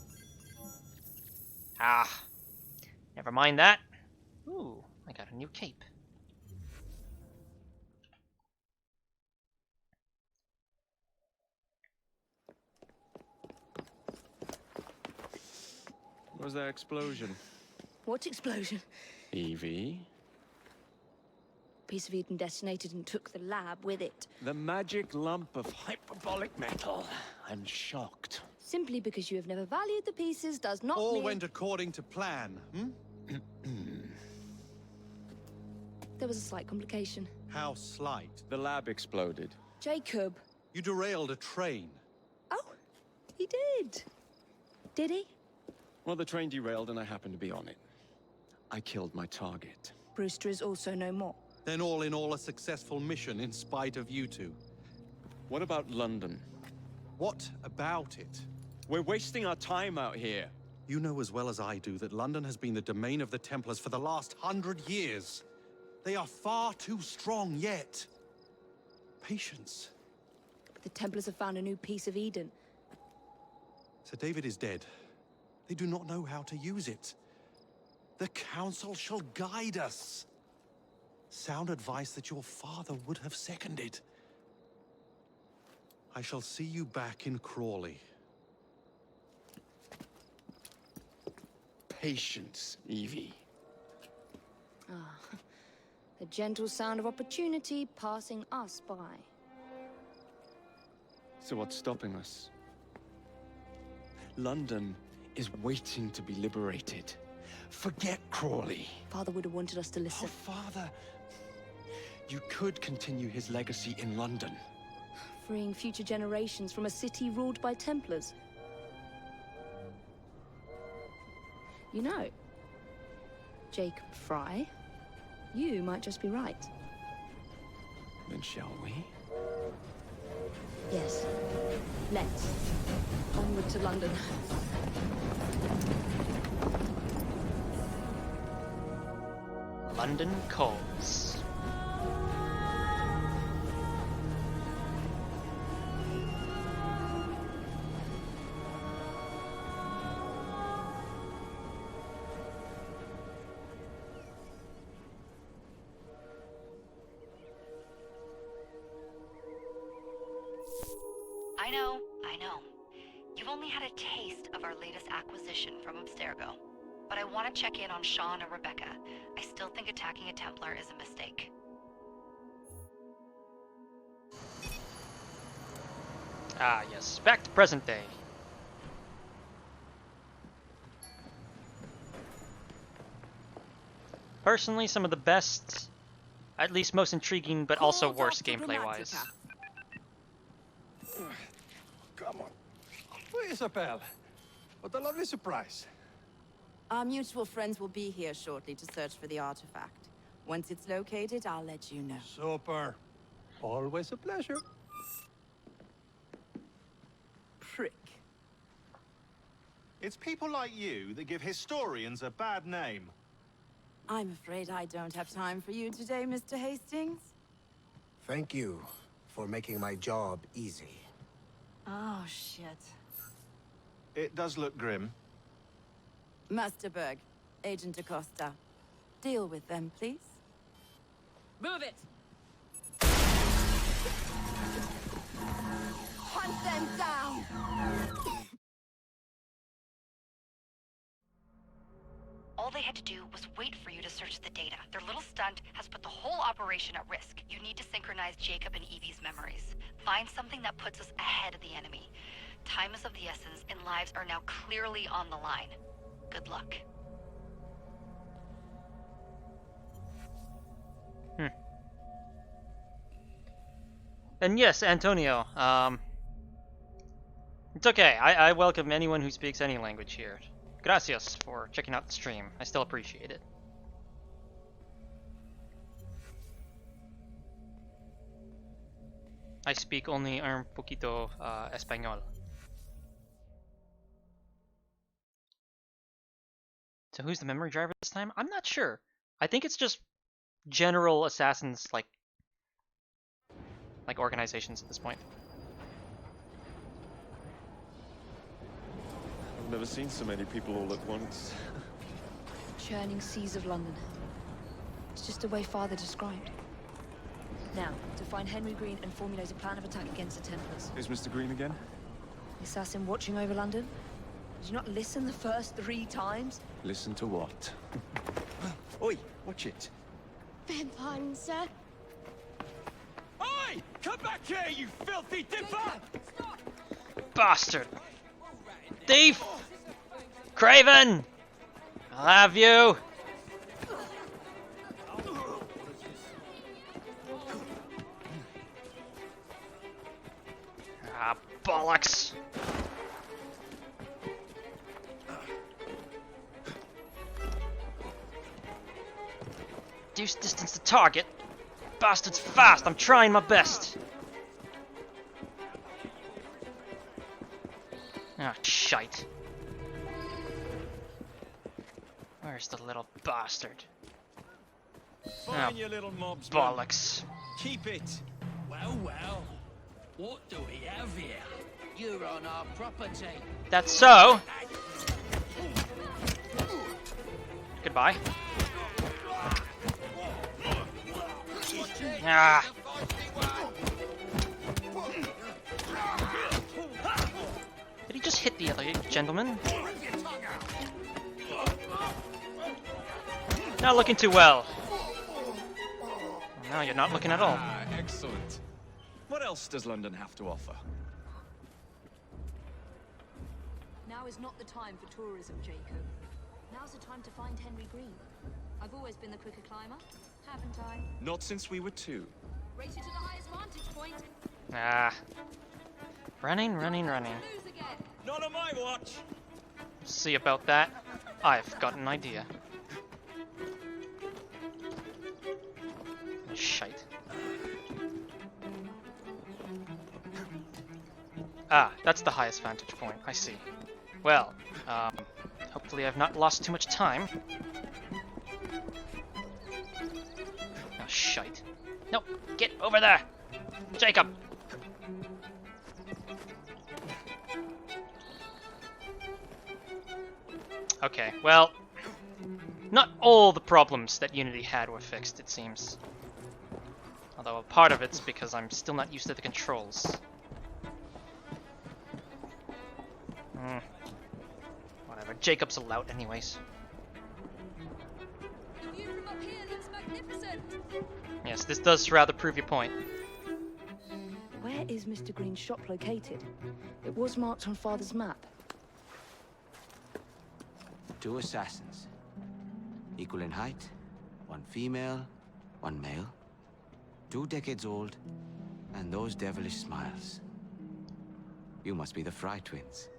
Ah, never mind that. Ooh, I got a new cape. What was that explosion? What explosion? Evie? Piece of Eden detonated and took the lab with it. The magic lump of hyperbolic metal. I'm shocked. Simply because you have never valued the pieces does not All mean... went according to plan, hmm? There was a slight complication. How slight? The lab exploded. Jacob. You derailed a train. Oh, he did. Did he? Well, the train derailed and I happened to be on it. I killed my target. Brewster is also no more. Then all in all a successful mission in spite of you two. What about London? What about it? We're wasting our time out here. You know as well as I do that London has been the domain of the Templars for the last 100 years. They are far too strong yet. Patience. The Templars have found a new piece of Eden. Sir David is dead. They do not know how to use it. The Council shall guide us. Sound advice that your father would have seconded. I shall see you back in Crawley. Patience, Evie. Ah, the gentle sound of opportunity passing us by. So what's stopping us? London is waiting to be liberated. Forget Crawley. Father would have wanted us to listen. Oh, Father. You could continue his legacy in London. Freeing future generations from a city ruled by Templars. You know, Jacob Frye, you might just be right. Then shall we? Yes. Let's. Onward to London. London calls. I know. You've only had a taste of our latest acquisition from Abstergo. But I want to check in on Sean and Rebecca. I still think attacking a Templar is a mistake. Ah, yes. Back to present day. Personally, some of the best, at least most intriguing, but also worst gameplay-wise. Come on. Isabel, what a lovely surprise. Our mutual friends will be here shortly to search for the artifact. Once it's located, I'll let you know. Super. Always a pleasure. Prick. It's people like you that give historians a bad name. I'm afraid I don't have time for you today, Mr. Hastings. Thank you for making my job easy. Oh, shit. It does look grim. Master Berg, Agent Acosta. Deal with them, please. Move it! Hunt them down! All they had to do was wait for you to search the data. Their little stunt has put the whole operation at risk. You need to synchronize Jacob and Evie's memories. Find something that puts us ahead of the enemy. Time is of the essence, and lives are now clearly on the line. Good luck. And yes, Antonio, it's okay. I welcome anyone who speaks any language here. Gracias for checking out the stream. I still appreciate it. I speak only un poquito español. So who's the memory driver this time? I'm not sure. I think it's just general assassins like organizations at this point. I've never seen so many people all at once. Churning seas of London. It's just the way Father described. Now, to find Henry Green and formulate a plan of attack against the Templars. Is Mr. Green again? The assassin watching over London? Did you not listen the first 3 times? Listen to what? Oi, watch it. Beg pardon, sir. Oi! Come back here, you filthy dipper! Bastard! Thief! Craven! I'll have you! Ah, bollocks! Reduce distance to target. Bastard's fast. I'm trying my best. Ah, shite. Where's the little bastard? Fine, you little mobsman. Bollocks. Keep it. Well, well. What do we have here? You're on our property. That's so. Goodbye. Ah. Did he just hit the other gentleman? Not looking too well. No, you're not looking at all. Ah, excellent. What else does London have to offer? Now is not the time for tourism, Jacob. Now's the time to find Henry Green. I've always been the quicker climber, haven't I? Not since we were 2. Race you to the highest vantage point. Ah. Running. Not on my watch. See about that. I've got an idea. Shite. Ah, that's the highest vantage point. I see. Well, hopefully I've not lost too much time. Oh, shite. Nope, get over there! Jacob! Okay, well, not all the problems that Unity had were fixed, it seems. Although a part of it's because I'm still not used to the controls. Whatever, Jacob's a lout anyways. The view from up here looks magnificent. Yes, this does rather prove your point. Where is Mr. Green's shop located? It was marked on Father's map. 2 assassins. Equal in height. 1 female, 1 male. 2 decades old, and those devilish smiles. You must be the Frye twins.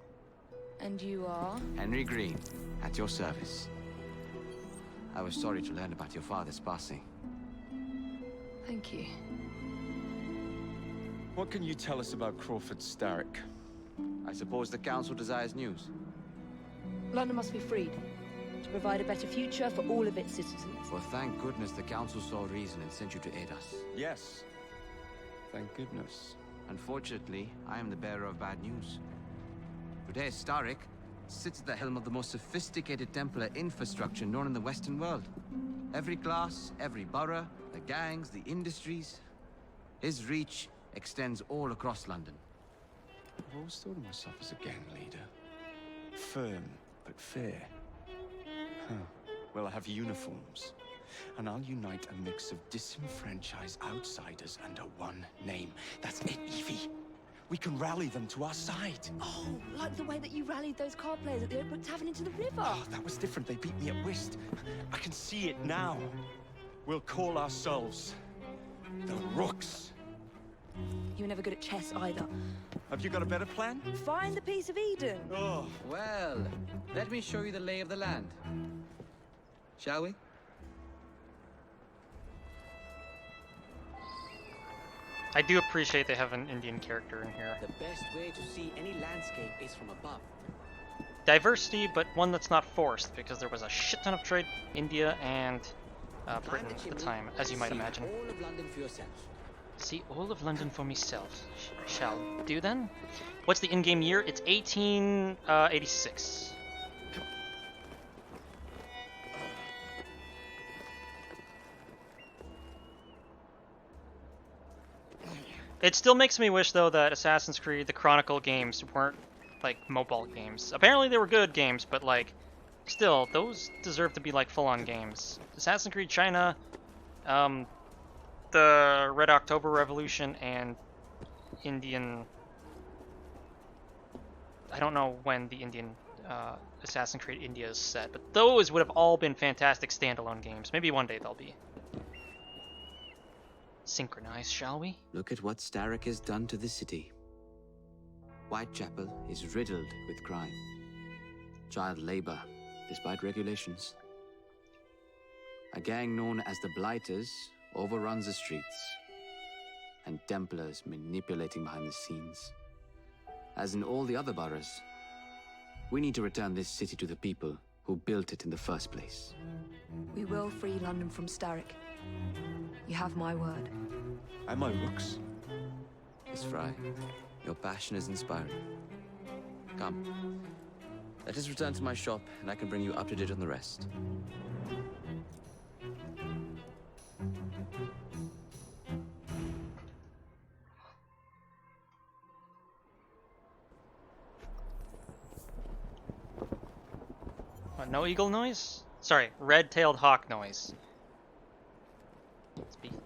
And you are? Henry Green, at your service. I was sorry to learn about your father's passing. Thank you. What can you tell us about Crawford Starrick? I suppose the Council desires news. London must be freed, to provide a better future for all of its citizens. Well, thank goodness the Council saw reason and sent you to aid us. Yes. Thank goodness. Unfortunately, I am the bearer of bad news. Today, Starrick sits at the helm of the most sophisticated Templar infrastructure known in the Western world. Every class, every borough, the gangs, the industries. His reach extends all across London. I've always thought of myself as a gang leader. Firm, but fair. Huh. Well, I have uniforms. And I'll unite a mix of disenfranchised outsiders under one name. That's it, Evie. We can rally them to our side. Oh, like the way that you rallied those card players at the Oakwood Tavern into the river. Oh, that was different. They beat me at whist. I can see it now. We'll call ourselves the Rooks. You were never good at chess either. Have you got a better plan? Find the piece of Eden. Oh. Well, let me show you the lay of the land. Shall we? I do appreciate they have an Indian character in here. The best way to see any landscape is from above. Diversity, but one that's not forced, because there was a shit ton of trade in India and Britain at the time, as you might imagine. All of London for yourself. See all of London for myself. Shall do then. What's the in-game year? It's 1886. It still makes me wish, though, that Assassin's Creed, the Chronicle games, weren't, like, mobile games. Apparently they were good games, but, like, still, those deserve to be, like, full-on games. Assassin's Creed China, the Red October Revolution, and Indian... I don't know when the Indian Assassin's Creed India is set, but those would have all been fantastic standalone games. Maybe one day they'll be. Synchronize, shall we? Look at what Starrick has done to the city. Whitechapel is riddled with crime. Child labor, despite regulations. A gang known as the Blighters overruns the streets, and Templars manipulating behind the scenes. As in all the other boroughs, we need to return this city to the people who built it in the first place. We will free London from Starrick. You have my word. Am I Rooks? Miss Frye, your passion is inspiring. Come, let us return to my shop, and I can bring you up to date on the rest. What, no eagle noise? Sorry, red-tailed hawk noise.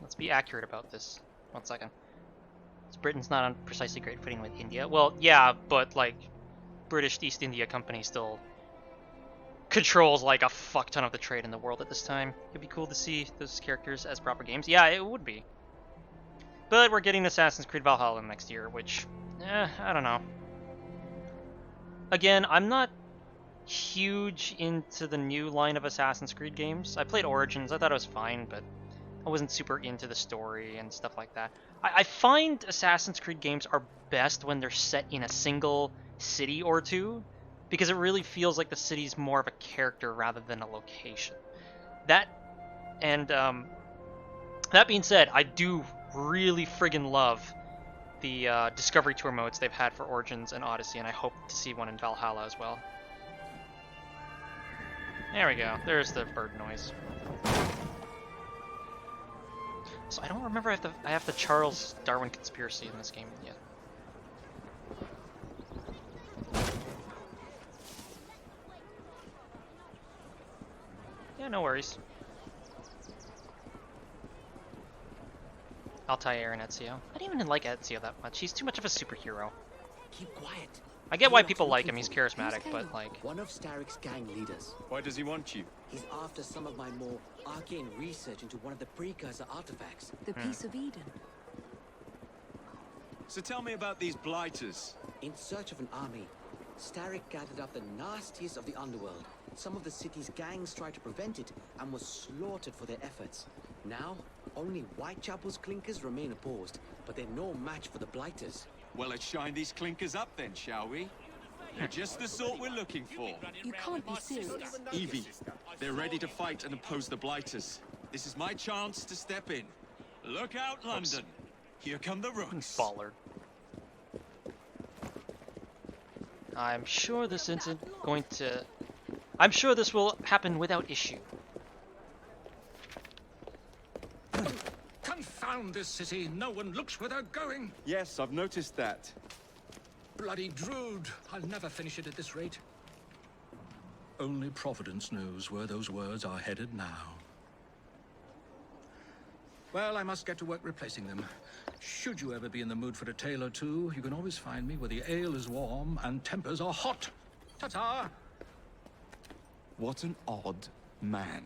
Let's be accurate about this. 1 second. Britain's not on precisely great footing with India. Well, yeah, but like British East India Company still controls like a fuck ton of the trade in the world at this time. It'd be cool to see those characters as proper games. Yeah, it would be. But we're getting Assassin's Creed Valhalla next year, which, I don't know. Again, I'm not huge into the new line of Assassin's Creed games. I played Origins, I thought it was fine, but I wasn't super into the story and stuff like that. I find Assassin's Creed games are best when they're set in a single city or two, because it really feels like the city's more of a character rather than a location. That being said, I do really friggin' love the Discovery Tour modes they've had for Origins and Odyssey, and I hope to see one in Valhalla as well. There we go. There's the bird noise. So I don't remember I have the Charles Darwin conspiracy in this game yet. Yeah, no worries. Altair and Ezio. I don't even like Ezio that much. He's too much of a superhero. Keep quiet. I get why people like him. He's charismatic, but like... One of Starrick's gang leaders. Why does he want you? He's after some of my more arcane research into one of the precursor artifacts. The Piece of Eden. So tell me about these blighters. In search of an army, Starrick gathered up the nastiest of the underworld. Some of the city's gangs tried to prevent it and was slaughtered for their efforts. Now, only Whitechapel's clinkers remain opposed, but they're no match for the blighters. Well, let's shine these clinkers up then, shall we? You're just the sort we're looking for. You can't be serious. Evie, they're ready to fight and oppose the blighters. This is my chance to step in. Look out, London. Here come the Rooks. Baller. I'm sure this isn't going to... I'm sure this will happen without issue. Confound this city. No one looks where they're going. Yes, I've noticed that. Bloody Drood. I'll never finish it at this rate. Only Providence knows where those words are headed now. Well, I must get to work replacing them. Should you ever be in the mood for a tale or two, you can always find me where the ale is warm and tempers are hot. Ta-ta! What an odd man.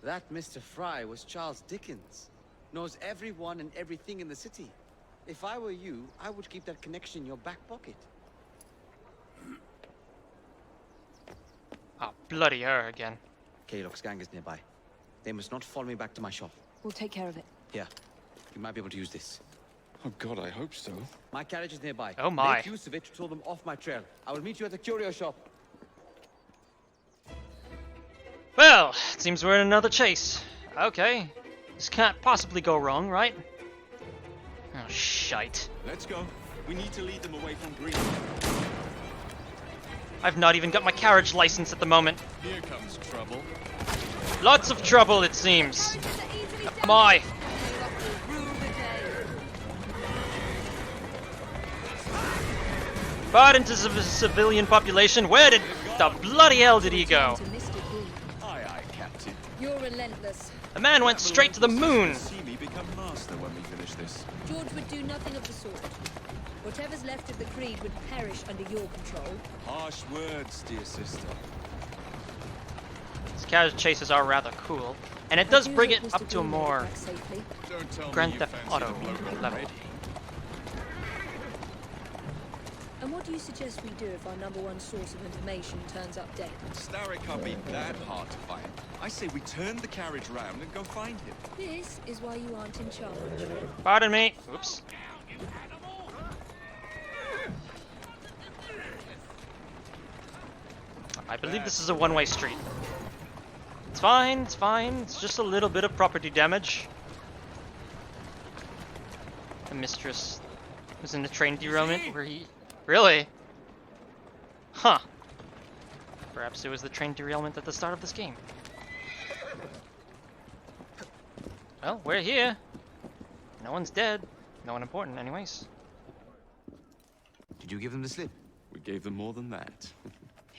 That Mr. Frye was Charles Dickens. Knows everyone and everything in the city. If I were you, I would keep that connection in your back pocket. Ah, bloody her again. Kaylock's gang is nearby. They must not follow me back to my shop. We'll take care of it. Here, you might be able to use this. Oh God, I hope so. My carriage is nearby. Oh my. Make use of it to throw them off my trail. I will meet you at the curio shop. Well, it seems we're in another chase. Okay. This can't possibly go wrong, right? Oh, shite. Let's go. We need to lead them away from green. I've not even got my carriage license at the moment. Here comes trouble. Lots of trouble, it seems. Oh my. Far into the civilian population. Where did the bloody hell did he go? Aye, aye, Captain. You're relentless. The man went straight to the moon. See me become master when we finish this. George would do nothing of the sort. Whatever's left of the Creed would perish under your control. Harsh words, dear sister. These carriage chases are rather cool, and it does bring it up to a more Don't tell Grand me you Theft fancy Auto the bloke level. already. And what do you suggest we do if our #1 source of information turns up dead? Starrick can't be that hard to find. I say we turn the carriage round and go find him. This is why you aren't in charge. Pardon me. Oops. I believe this is a one-way street. It's fine, it's fine. It's just a little bit of property damage. The mistress was in the train derailment where he... Really? Huh. Perhaps it was the train derailment at the start of this game. Well, we're here. No one's dead. No one important anyways. Did you give them the slip? We gave them more than that.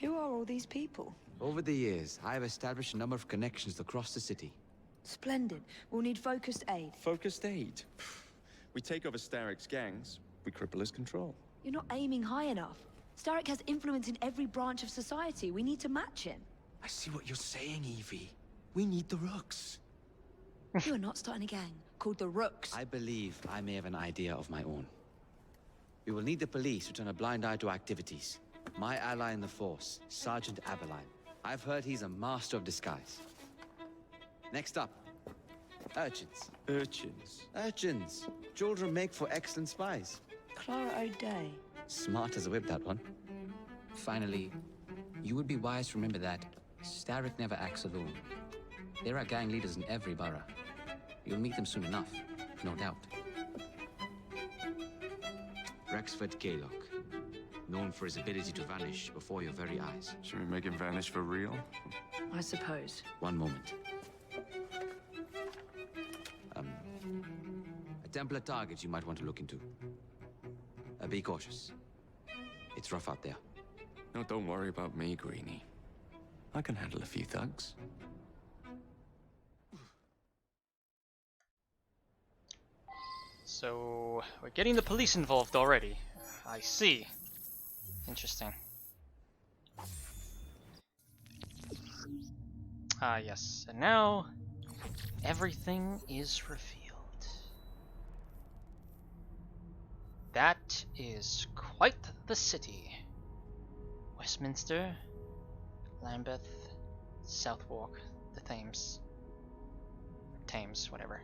Who are all these people? Over the years, I have established a number of connections across the city. Splendid. We'll need focused aid. Focused aid. We take over Starrick's gangs, we cripple his control. You're not aiming high enough. Starrick has influence in every branch of society. We need to match him. I see what you're saying, Evie. We need the Rooks. You're not starting a gang called the Rooks. I believe I may have an idea of my own. We will need the police to turn a blind eye to activities. My ally in the force, Sergeant Aberline. I've heard he's a master of disguise. Next up, urchins. Urchins? Urchins. Children make for excellent spies. Clara O'Day. Smart as a whip, that one. Finally, you would be wise to remember that Starrick never acts alone. There are gang leaders in every borough. You'll meet them soon enough, no doubt. Rexford Gaylock. Known for his ability to vanish before your very eyes. Should we make him vanish for real? I suppose. One moment. A Templar target you might want to look into. Be cautious. It's rough out there. No, don't worry about me, Greenie. I can handle a few thugs. So, we're getting the police involved already. I see. Interesting. Ah, yes. And now, everything is revealed. That is quite the city. Westminster, Lambeth, Southwark, the Thames. Thames, whatever.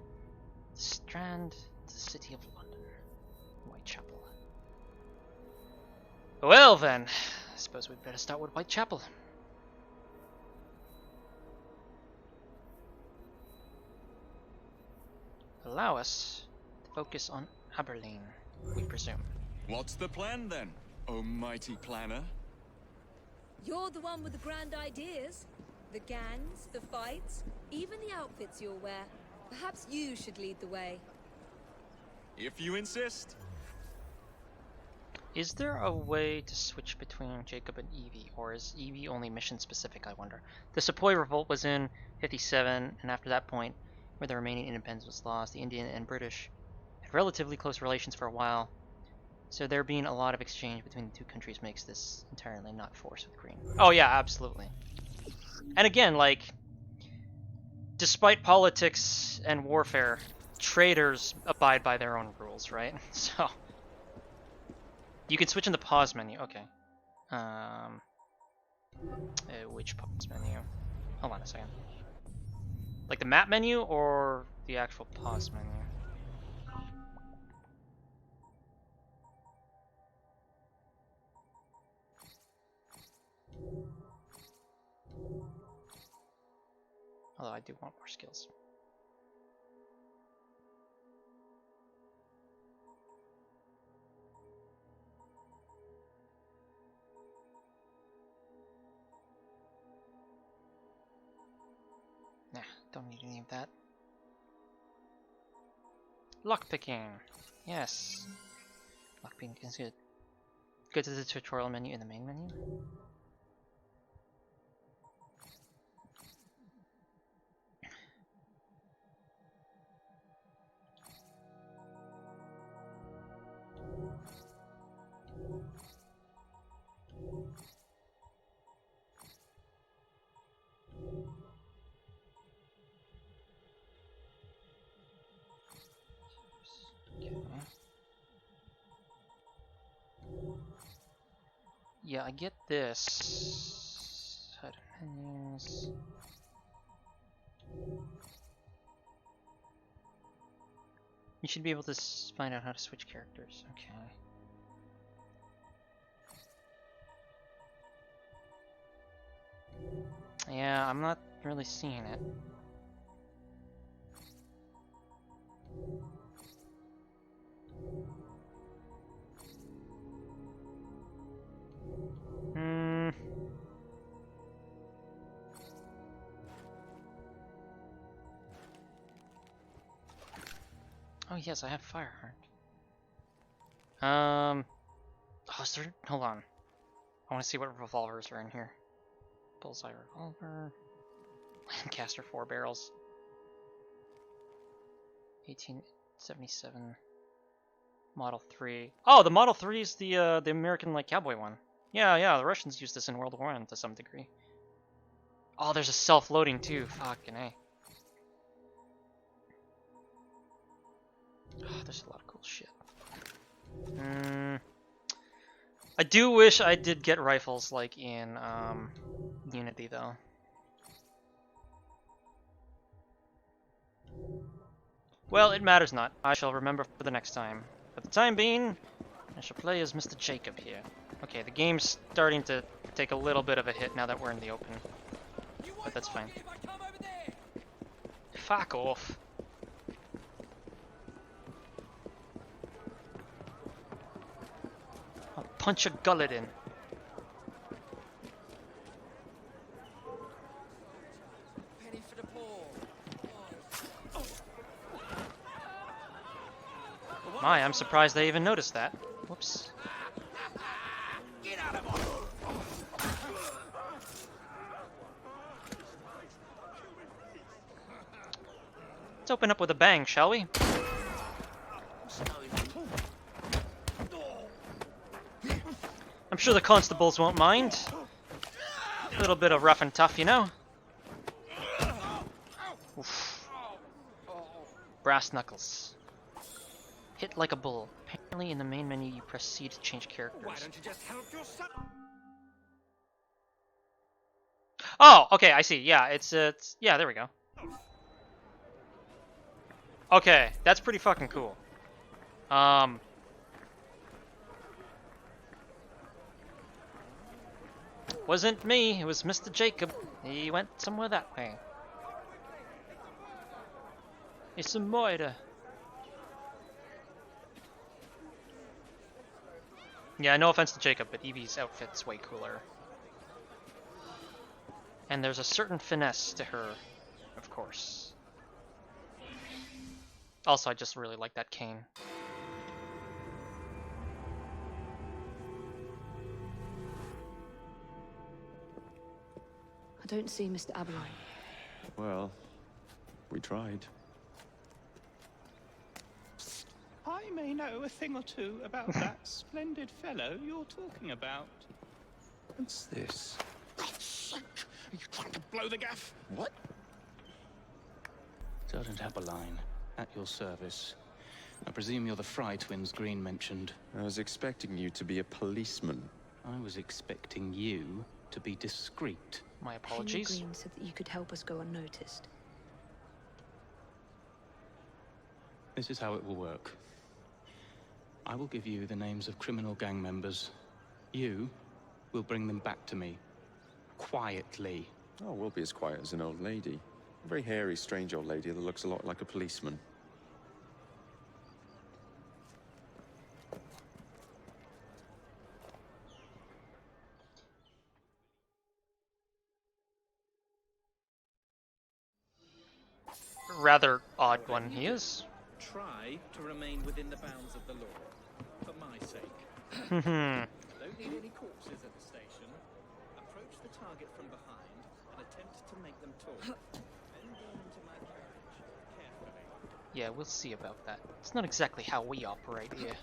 The Strand, the City of London. Whitechapel. Well then, I suppose we'd better start with Whitechapel. Allow us to focus on Aberline, we presume. What's the plan then, oh mighty planner? You're the one with the grand ideas. The gangs, the fights, even the outfits you'll wear. Perhaps you should lead the way. If you insist. Is there a way to switch between Jacob and Evie, or is Evie only mission specific, I wonder? The Sepoy Revolt was in 57, and after that point, where the remaining independence was lost, the Indian and British had relatively close relations for a while, so there being a lot of exchange between the two countries makes this entirely not forced with Green. Oh yeah, absolutely. And again, like, despite politics and warfare, traders abide by their own rules, right? So... You can switch in the pause menu. Okay. Which pause menu? Hold on a second. Like the map menu or the actual pause menu? I do want more skills. Nah, don't need any of that. Lockpicking. Yes. Lockpicking is good. Go to the tutorial menu in the main menu. Yeah, I get this. Head menus. You should be able to find out how to switch characters. Okay. Yeah, I'm not really seeing it. Oh yes, I have Fireheart. Oh, is there? Hold on. I want to see what revolvers are in here. Bullseye revolver. Lancaster 4 barrels. 1877. Model 3. Oh, the Model 3 is the American like cowboy one. Yeah, the Russians used this in World War I to some degree. Oh, there's a self-loading too. Fucking A. Oh, there's a lot of cool shit. I do wish I did get rifles like in Unity though. Well, it matters not. I shall remember for the next time. For the time being, I shall play as Mr. Jacob here. Okay, the game's starting to take a little bit of a hit now that we're in the open. But that's fine. Fuck off. I'll punch your gullet in. My, I'm surprised they even noticed that. Whoops. Let's open up with a bang, shall we? I'm sure the constables won't mind. A little bit of rough and tough, you know? Oof. Brass knuckles. Hit like a bull. Apparently in the main menu you press C to change characters. Why don't you just help yourself? Oh, okay, I see. Yeah, it's yeah, there we go. Okay, that's pretty fucking cool. Wasn't me, it was Mr. Jacob. He went somewhere that way. It's a murder. Yeah, no offense to Jacob, but Evie's outfit's way cooler. And there's a certain finesse to her, of course. Also, I just really like that cane. I don't see Mr. Aberline. Well, we tried. I may know a thing or two about that splendid fellow you're talking about. What's this? God's sake! Are you trying to blow the gaff? What? Sergeant Aberline, at your service. I presume you're the Frye twins Green mentioned. I was expecting you to be a policeman. I was expecting you to be discreet. My apologies. Henry Green said that you could help us go unnoticed. This is how it will work. I will give you the names of criminal gang members. You will bring them back to me. Quietly. Oh, we'll be as quiet as an old lady. A very hairy, strange old lady that looks a lot like a policeman. Rather odd one he is. Try to remain within the bounds of the law, for my sake. Hmm. Don't need any corpses at the station. Approach the target from behind and attempt to make them talk. Then go into my carriage, carefully. Yeah, we'll see about that. It's not exactly how we operate here.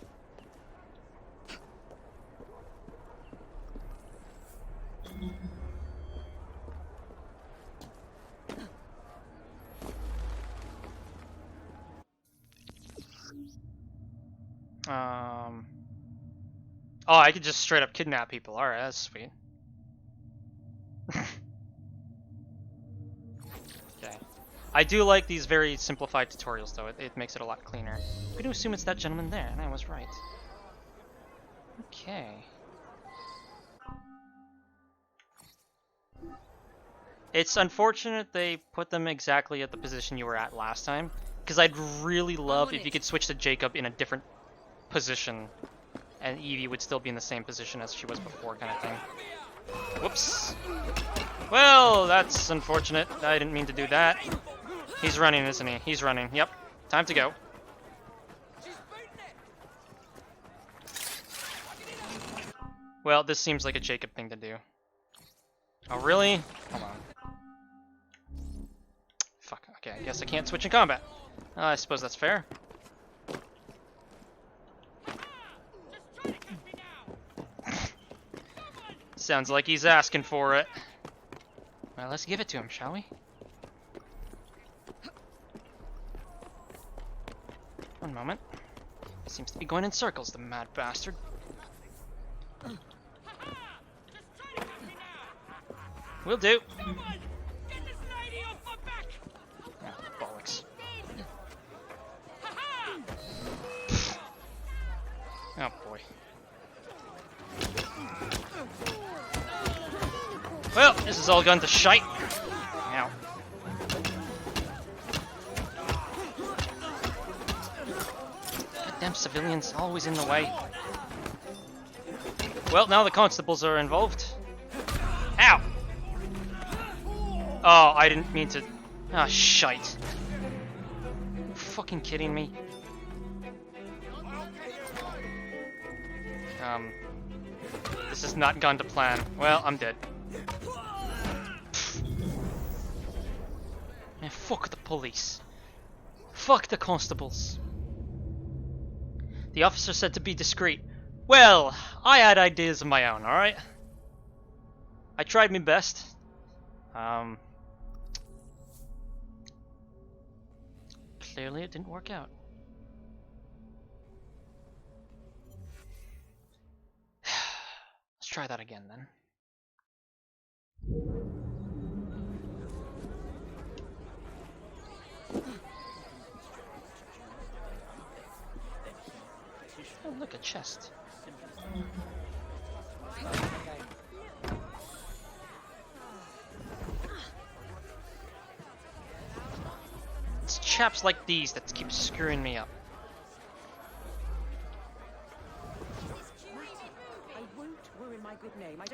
Oh, I could just straight up kidnap people. Alright, that's sweet. Okay. I do like these very simplified tutorials, though. It makes it a lot cleaner. I'm going to assume it's that gentleman there, and I was right. Okay. It's unfortunate they put them exactly at the position you were at last time, because I'd really love if you could switch to Jacob in a different position, and Evie would still be in the same position as she was before, kind of thing. Whoops. Well, that's unfortunate. I didn't mean to do that. He's running, isn't he? He's running. Yep. Time to go. Well, this seems like a Jacob thing to do. Oh, really? Hold on. Fuck. Okay, I guess I can't switch in combat. I suppose that's fair. Sounds like he's asking for it. Well, let's give it to him, shall we? One moment. Seems to be going in circles, the mad bastard. Will do. Oh, bollocks. Oh boy. Well, this is all gone to shite. Ow. Goddamn civilians, always in the way. Well, now the constables are involved. Ow! Oh, I didn't mean to... Ah, shite. Are you fucking kidding me? This has not gone to plan. Well, I'm dead. Man, fuck the police. Fuck the constables. The officer said to be discreet. Well, I had ideas of my own, alright? I tried my best. Clearly it didn't work out. Let's try that again then. Oh, look, a chest. It's chaps like these that keep screwing me up.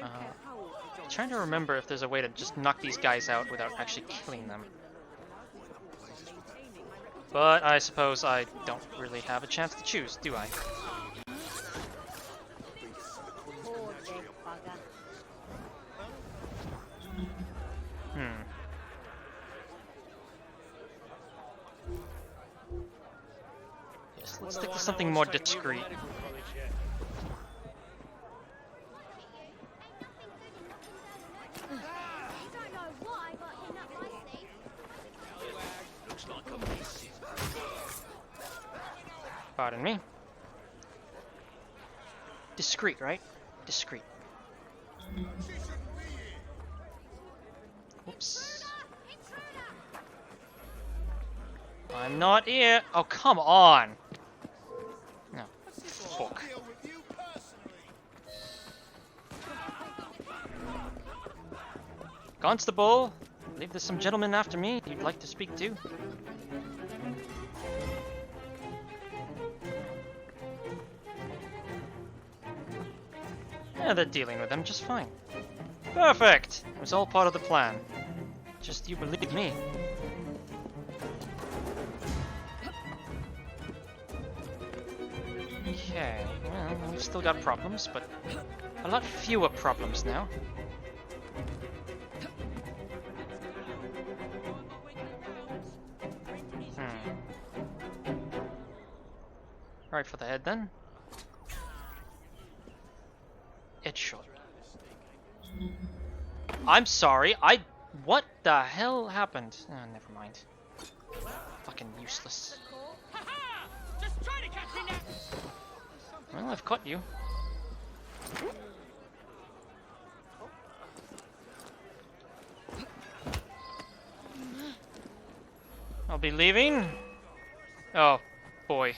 I'm trying to remember if there's a way to just knock these guys out without actually killing them. But I suppose I don't really have a chance to choose, do I? Yes, let's stick to something more discreet. Pardon me. Discreet, right? Discreet. Whoops. I'm not here. Oh, come on. No. Fuck. Constable, believe there's some gentlemen after me you'd like to speak to. Yeah, they're dealing with them just fine. Perfect! It was all part of the plan. Just you believe me. Okay, well, we've still got problems, but a lot fewer problems now. Right for the head then. It's short. I'm sorry, what the hell happened? Oh, never mind. Fucking useless. Well, I've caught you. I'll be leaving. Oh, boy.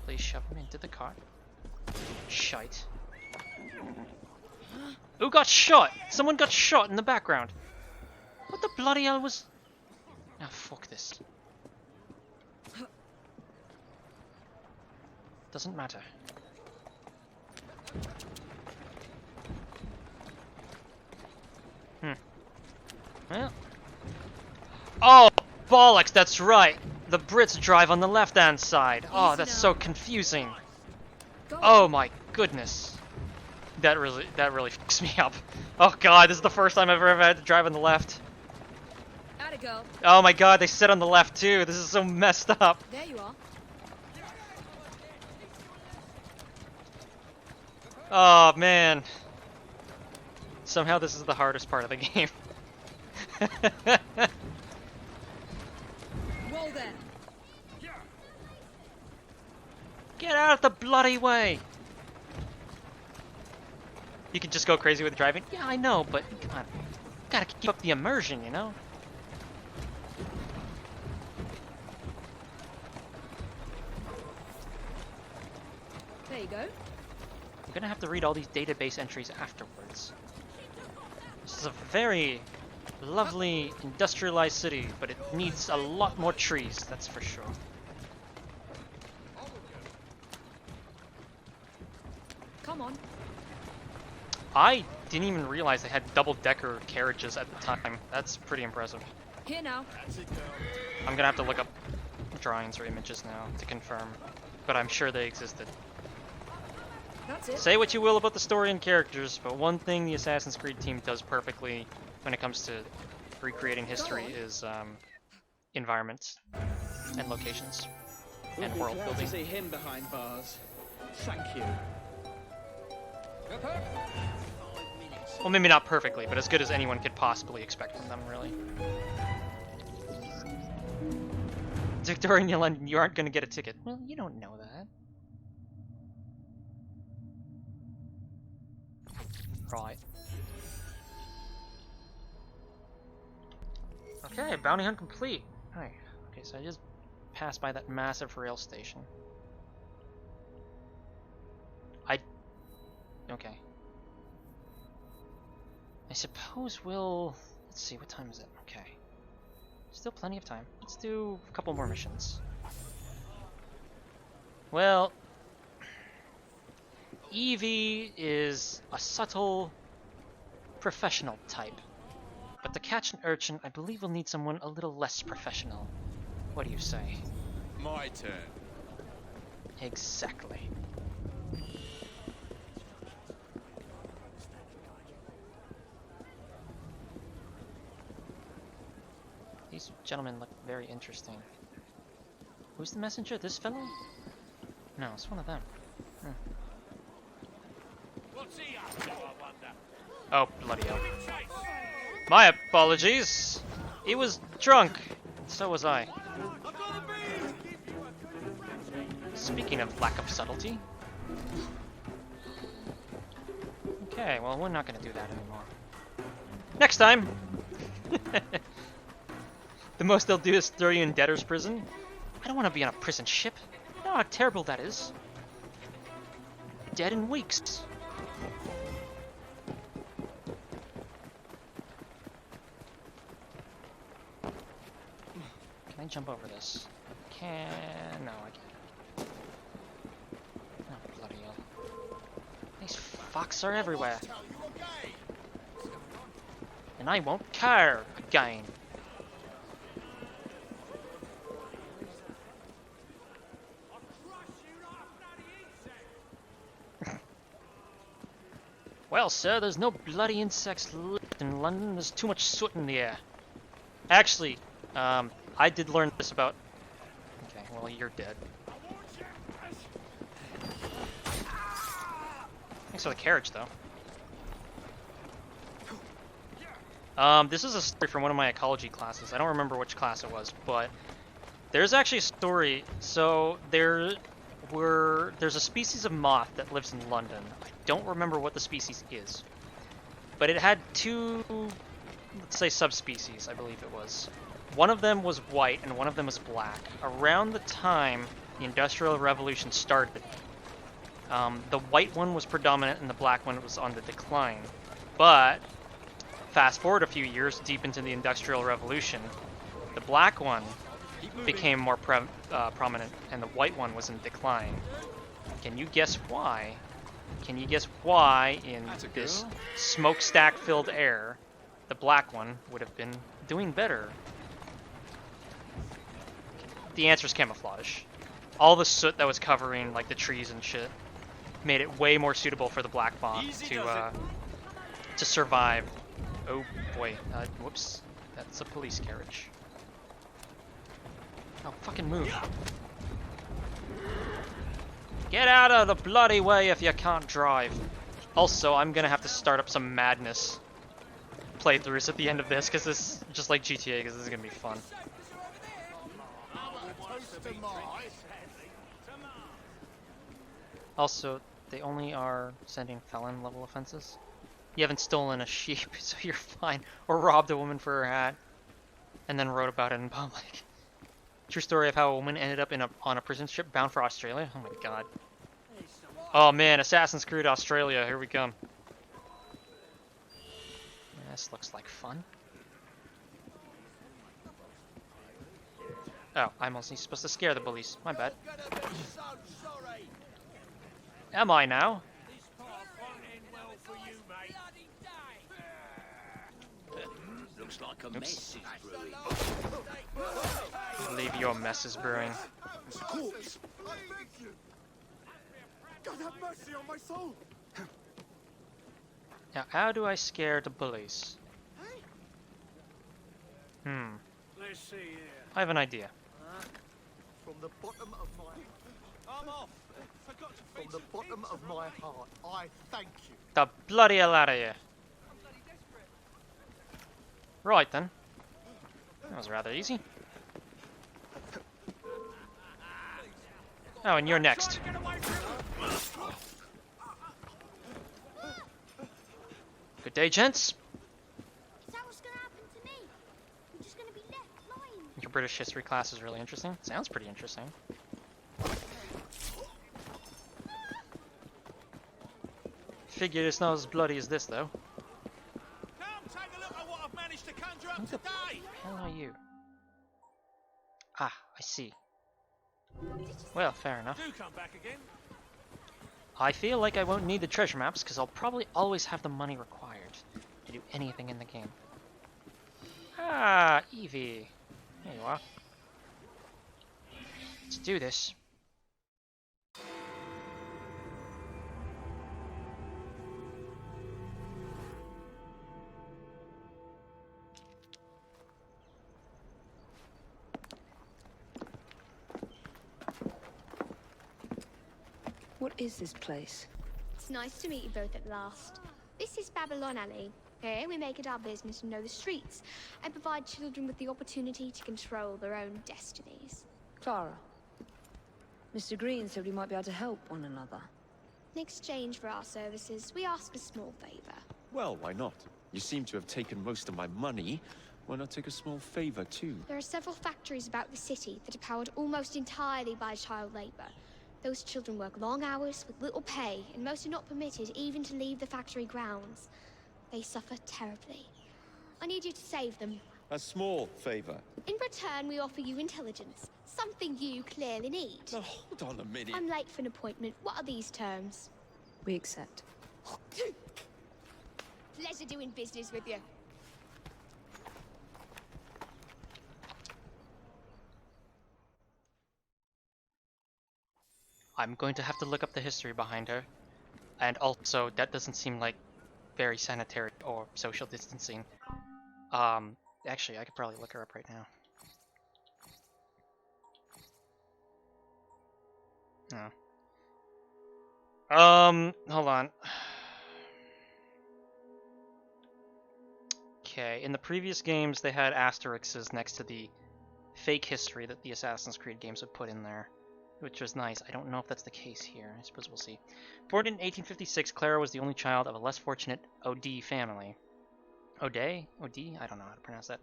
Please shove him into the cart. Shite. Who got shot? Someone got shot in the background. What the bloody hell was... Ah, fuck this. Doesn't matter. Well. Oh, bollocks, that's right. The Brits drive on the left-hand side. Oh, that's so confusing. Oh my goodness. That really fucks me up. Oh god, this is the first time I've ever had to drive on the left. How'd it go? Oh my god, they sit on the left too. This is so messed up. There you are. Oh man. Somehow this is the hardest part of the game. Roll then. Get out of the bloody way! You can just go crazy with driving? Yeah, I know, but come on. Gotta keep up the immersion, you know? There you go. I'm gonna have to read all these database entries afterwards. This is a very lovely industrialized city, but it needs a lot more trees, that's for sure. Come on. I didn't even realize they had double-decker carriages at the time. That's pretty impressive. Here now. I'm gonna have to look up drawings or images now to confirm, but I'm sure they existed. That's it. Say what you will about the story and characters, but one thing the Assassin's Creed team does perfectly when it comes to recreating history is environments and locations and world Glad building. to see him behind bars. Thank you. Well, maybe not perfectly, but as good as anyone could possibly expect from them, really. Victoria and London, you aren't going to get a ticket. Well, you don't know that. Right. Okay, bounty hunt complete. Alright. Okay, so I just passed by that massive rail station. Okay. I suppose we'll... Let's see, what time is it? Okay. Still plenty of time. Let's do a couple more missions. Well... Evie is a subtle, professional type. But to catch an urchin, I believe we'll need someone a little less professional. What do you say? My turn. Exactly. These gentlemen look very interesting. Who's the messenger? This fellow? No, it's one of them. What's he up to, I wonder? Oh, bloody hell. My apologies! He was drunk. So was I. Speaking of lack of subtlety. Okay, well, we're not gonna do that anymore. Next time! The most they'll do is throw you in debtor's prison? I don't want to be on a prison ship. You know how terrible that is. Dead in weeks. jump over this? Can... No, I can't. Oh, bloody hell. These fucks are everywhere. And I won't care again. Well, sir, there's no bloody insects left in London. There's too much soot in the air. Actually, I did learn this about... Okay, well, you're dead. Thanks for the carriage, though. This is a story from one of my ecology classes. I don't remember which class it was, but there's actually a story. So there's a species of moth that lives in London. I don't remember what the species is, but it had two, let's say, subspecies, I believe it was. One of them was white and one of them was black. Around the time the Industrial Revolution started, the white one was predominant and the black one was on the decline. But fast forward a few years, deep into the Industrial Revolution, the black one became more prominent and the white one was in decline. Can you guess why? Can you guess why in this smokestack-filled air, the black one would have been doing better? The answer is camouflage. All the soot that was covering like the trees and shit made it way more suitable for the black moth to survive. Oh boy, whoops, that's a police carriage. Oh, fucking move. Get out of the bloody way if you can't drive. Also, I'm gonna have to start up some madness playthroughs at the end of this, because this, just like GTA, because this is gonna be fun. Also, they only are sending felon level offenses. You haven't stolen a sheep, so you're fine. Or robbed a woman for her hat, and then wrote about it in public. True story of how a woman ended up on a prison ship bound for Australia. Oh my god. Oh man, Assassin's screwed Australia. Here we come. This looks like fun. Oh, I'm only supposed to scare the bullies. My bad. Am I now? Looks like a mess is brewing. I believe your mess is brewing. It's a corpse. I beg you. God have mercy on my soul. Now, how do I scare the bullies? Let's see here. I have an idea. From the bottom of my... I'm off. From the bottom of my heart, I thank you. The bloody hell out of here. Right then. That was rather easy. Oh, and you're next. Good day, gents. Is that what's gonna happen to me? I'm just gonna be left lying. Your British history class is really interesting. Sounds pretty interesting. Figure it's not as bloody as this, though. Come take a look at what I've managed to conjure up today. What the hell are you? Ah, I see. Well, fair enough. Do come back again. I feel like I won't need the treasure maps because I'll probably always have the money required to do anything in the game. Ah, Evie. There you are. Let's do this. What is this place? It's nice to meet you both at last. This is Babylon Alley. Here we make it our business to know the streets and provide children with the opportunity to control their own destinies. Clara. Mr. Green said we might be able to help one another. In exchange for our services, we ask a small favor. Well, why not? You seem to have taken most of my money. Why not take a small favor, too? There are several factories about the city that are powered almost entirely by child labor. Those children work long hours with little pay, and most are not permitted even to leave the factory grounds. They suffer terribly. I need you to save them. A small favor. In return, we offer you intelligence. Something you clearly need. Now, hold on a minute. I'm late for an appointment. What are these terms? We accept. Pleasure doing business with you. I'm going to have to look up the history behind her. And also, that doesn't seem like very sanitary or social distancing. Actually, I could probably look her up right now. No. Hold on. Okay, in the previous games, they had asterisks next to the fake history that the Assassin's Creed games would put in there, which was nice. I don't know if that's the case here. I suppose we'll see. Born in 1856, Clara was the only child of a less fortunate O'D family. O'Day? O'D? I don't know how to pronounce that.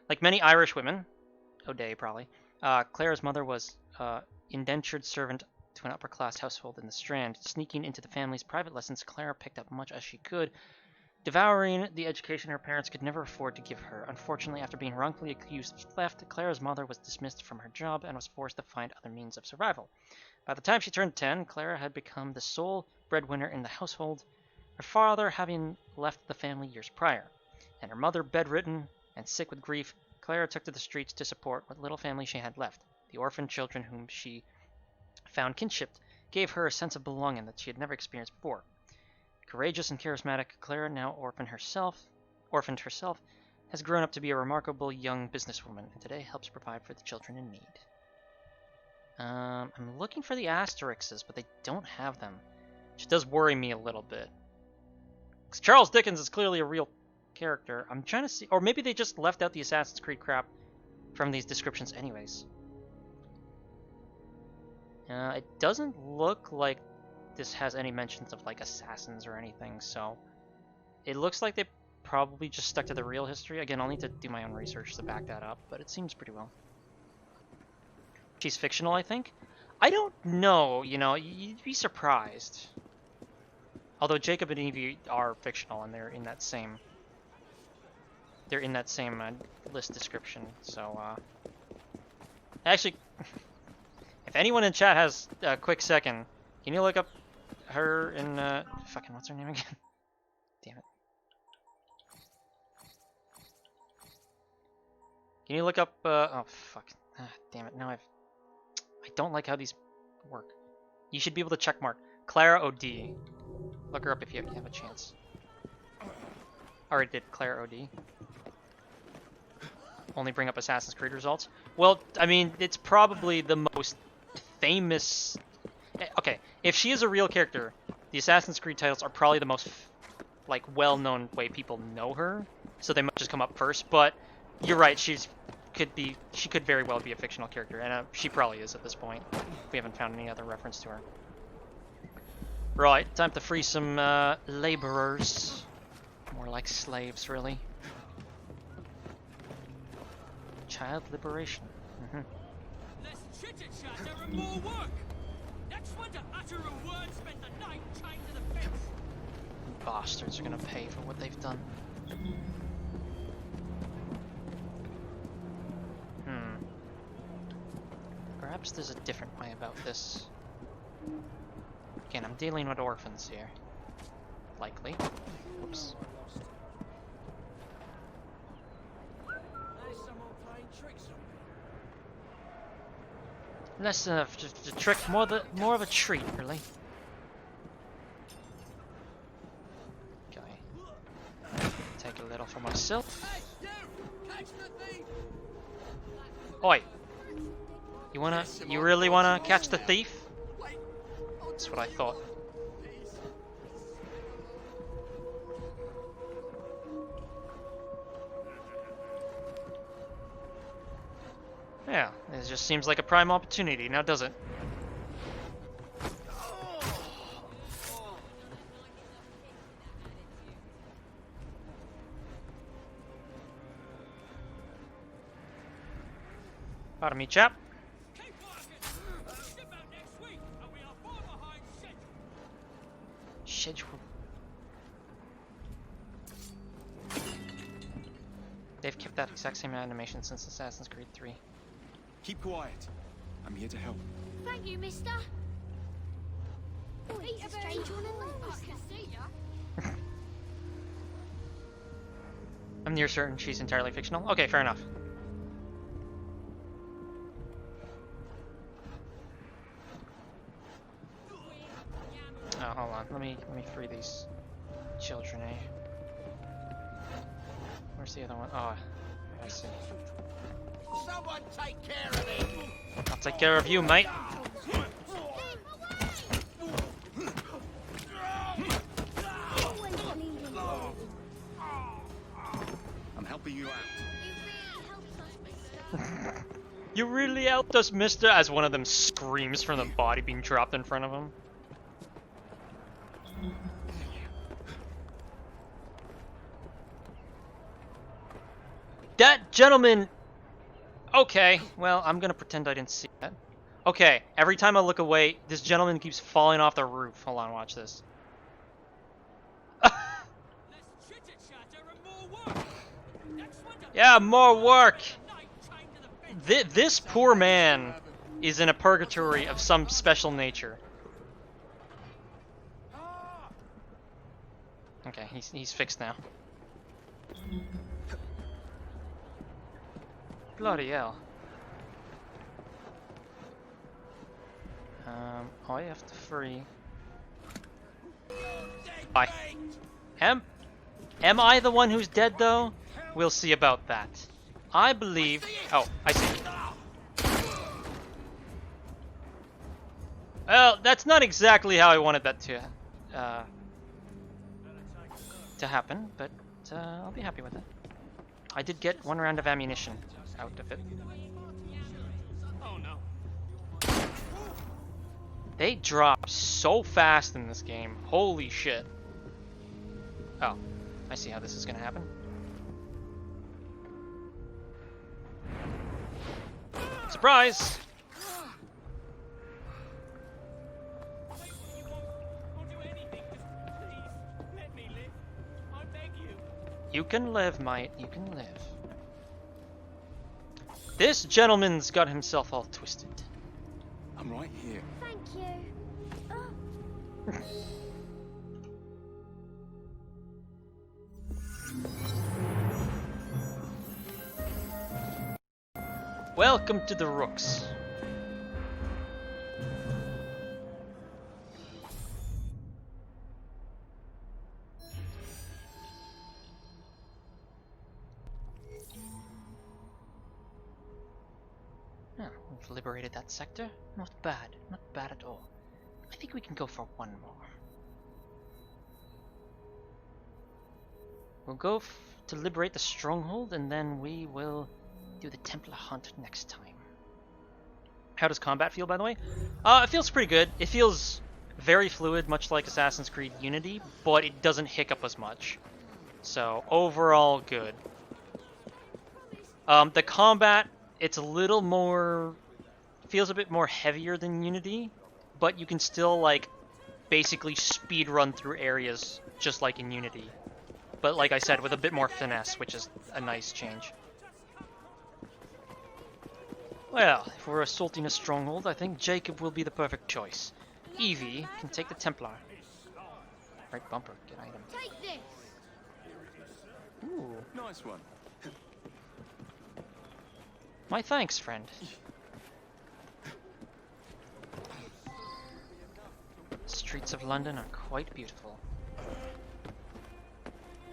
Like many Irish women, O'Day probably, Clara's mother was indentured servant to an upper-class household in the Strand. Sneaking into the family's private lessons, Clara picked up much as she could, devouring the education her parents could never afford to give her. Unfortunately, after being wrongfully accused of theft, Clara's mother was dismissed from her job and was forced to find other means of survival. By the time she turned 10, Clara had become the sole breadwinner in the household, her father having left the family years prior. And her mother bedridden and sick with grief, Clara took to the streets to support what little family she had left. The orphan children whom she found kinship gave her a sense of belonging that she had never experienced before. Courageous and charismatic, Clara, now orphaned herself, has grown up to be a remarkable young businesswoman, and today helps provide for the children in need. I'm looking for the asterisks, but they don't have them, which does worry me a little bit. 'Cause Charles Dickens is clearly a real character. I'm trying to see, or maybe they just left out the Assassin's Creed crap from these descriptions anyways. It doesn't look like this has any mentions of like assassins or anything, so it looks like they probably just stuck to the real history. Again, I'll need to do my own research to back that up, but it seems pretty well. She's fictional, I think. I don't know, you know, you'd be surprised. Although Jacob and Evie are fictional, and they're in that same list description. So, actually, if anyone in chat has a quick second, can you look up her in fucking what's her name again? Damn it. Can you look up oh fuck. Damn it. Now I don't like how these work. You should be able to check mark Clara OD. Look her up if you have a chance. Already did Clara OD. Only bring up Assassin's Creed results. Well, I mean, it's probably the most famous. Okay, if she is a real character, the Assassin's Creed titles are probably the most like well-known way people know her, so they might just come up first. But you're right, she could very well be a fictional character, and she probably is at this point. We haven't found any other reference to her. Right, time to free some laborers, more like slaves, really. Child liberation. Less chitter-chatter and more work. Next one to utter a word spent the night chained to the fence. Bastards are gonna pay for what they've done. Perhaps there's a different way about this. Again, I'm dealing with orphans here. Likely. Oops. There's someone playing tricks on me. Less of just a trick, more of a treat, really. Okay. Take a little for myself. Oi! You really wanna catch the thief? That's what I thought. Yeah, it just seems like a prime opportunity, now does it? Pardon me, chap. Schedule. They've kept that exact same animation since Assassin's Creed 3. Keep quiet. I'm here to help. Thank you, mister. Oh, he's a strange one and all. I can see ya. I'm near certain she's entirely fictional. Okay, fair enough. Oh, hold on. Let me free these children, eh? Where's the other one? Oh, I see. Someone take care of him! I'll take care of you, mate. I'm helping you out. You really helped us, mister, as one of them screams from the body being dropped in front of him. That gentleman... Okay, well, I'm gonna pretend I didn't see that. Okay, every time I look away, this gentleman keeps falling off the roof. Hold on, watch this. Yeah, more work! This poor man is in a purgatory of some special nature. Okay, he's fixed now. Bloody hell. I have to free. Bye. Am I the one who's dead though? We'll see about that. I believe. Oh, I see. Well, that's not exactly how I wanted that to happen, but I'll be happy with it. I did get 1 round of ammunition out of it. Oh no. They drop so fast in this game. Holy shit. Oh, I see how this is gonna happen. Surprise! You can live, mate. You can live. This gentleman's got himself all twisted. I'm right here. Thank you. Oh. Welcome to the Rooks. We've liberated that sector. Not bad. Not bad at all. I think we can go for one more. We'll go to liberate the stronghold, and then we will do the Templar hunt next time. How does combat feel, by the way? It feels pretty good. It feels very fluid, much like Assassin's Creed Unity, but it doesn't hiccup as much. So, overall, good. The combat, it's a little more... feels a bit more heavier than Unity, but you can still, like, basically speed run through areas just like in Unity. But like I said, with a bit more finesse, which is a nice change. Well, if we're assaulting a stronghold, I think Jacob will be the perfect choice. Evie can take the Templar. Right bumper, get item. Take this. Ooh. Nice one. My thanks, friend. Streets of London are quite beautiful.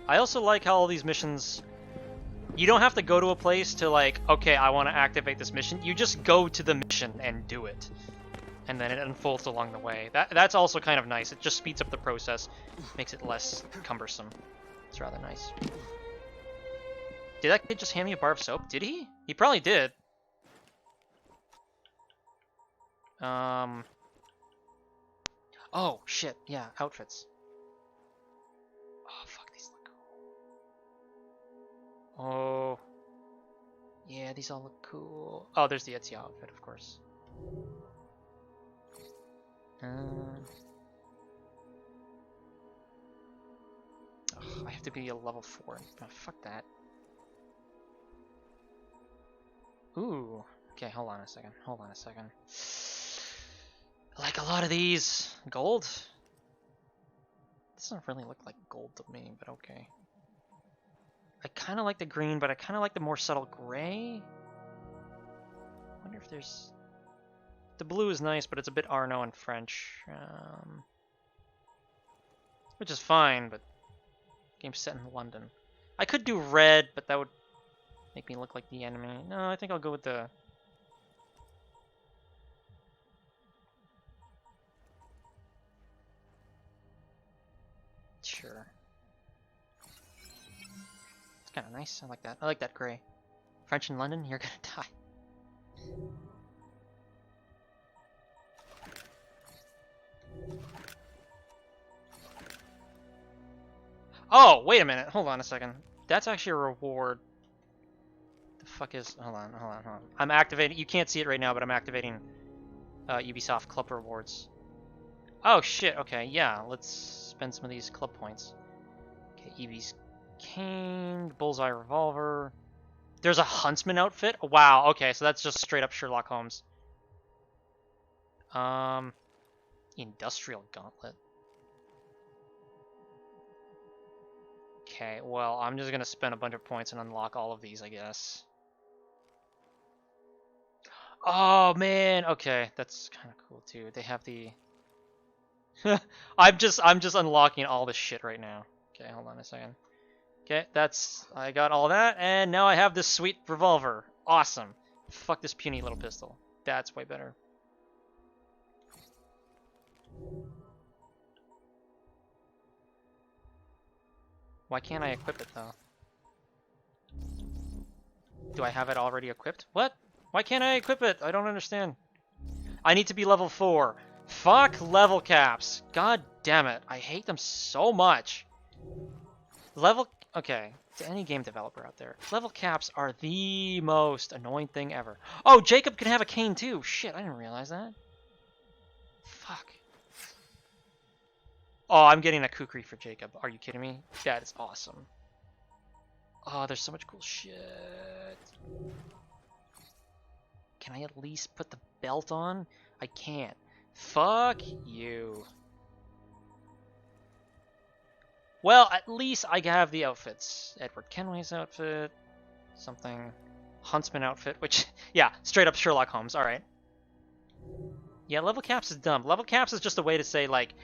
I also like how all these missions... You don't have to go to a place to like, okay, I want to activate this mission. You just go to the mission and do it. And then it unfolds along the way. That's also kind of nice. It just speeds up the process. Makes it less cumbersome. It's rather nice. Did that kid just hand me a bar of soap? Did he? He probably did. Oh, shit. Yeah, outfits. Oh, fuck, these look cool. Oh. Yeah, these all look cool. Oh, there's the Ezio outfit, of course. I have to be a level 4. Oh, fuck that. Ooh. Okay, hold on a second. Hold on a second. I like a lot of these. Gold? Doesn't really look like gold to me, but okay. I kind of like the green, but I kind of like the more subtle gray. Wonder if there's... The blue is nice, but it's a bit Arno in French. Which is fine, but... Game's set in London. I could do red, but that would make me look like the enemy. No, I think I'll go with the... Sure. It's kind of nice. I like that. I like that gray. French in London, you're gonna die. Oh, wait a minute. Hold on a second. That's actually a reward. The fuck is... Hold on. I'm activating... You can't see it right now, but I'm activating Ubisoft Club rewards. Oh, shit. Okay, yeah. Let's spend some of these club points. Okay, EVIE'S cane, bullseye revolver. There's a huntsman outfit? Wow, okay, so that's just straight up Sherlock Holmes. Industrial gauntlet. Okay, well, I'm just gonna spend a bunch of points and unlock all of these, I guess. Oh, man, okay, that's kind of cool, too. They have the... I'm just unlocking all this shit right now. Okay, hold on a second. Okay, I got all that, and now I have this sweet revolver. Awesome. Fuck this puny little pistol. That's way better. Why can't I equip it, though? Do I have it already equipped? What? Why can't I equip it? I don't understand. I need to be level 4. Fuck level caps. God damn it. I hate them so much. Okay, to any game developer out there, level caps are the most annoying thing ever. Oh, Jacob can have a cane too. Shit, I didn't realize that. Fuck. Oh, I'm getting a kukri for Jacob. Are you kidding me? That is awesome. Oh, there's so much cool shit. Can I at least put the belt on? I can't. Fuck you. Well, at least I have the outfits. Edward Kenway's outfit. Something. Huntsman outfit, which, yeah, straight up Sherlock Holmes. Alright. Yeah, level caps is dumb. Level caps is just a way to say, like,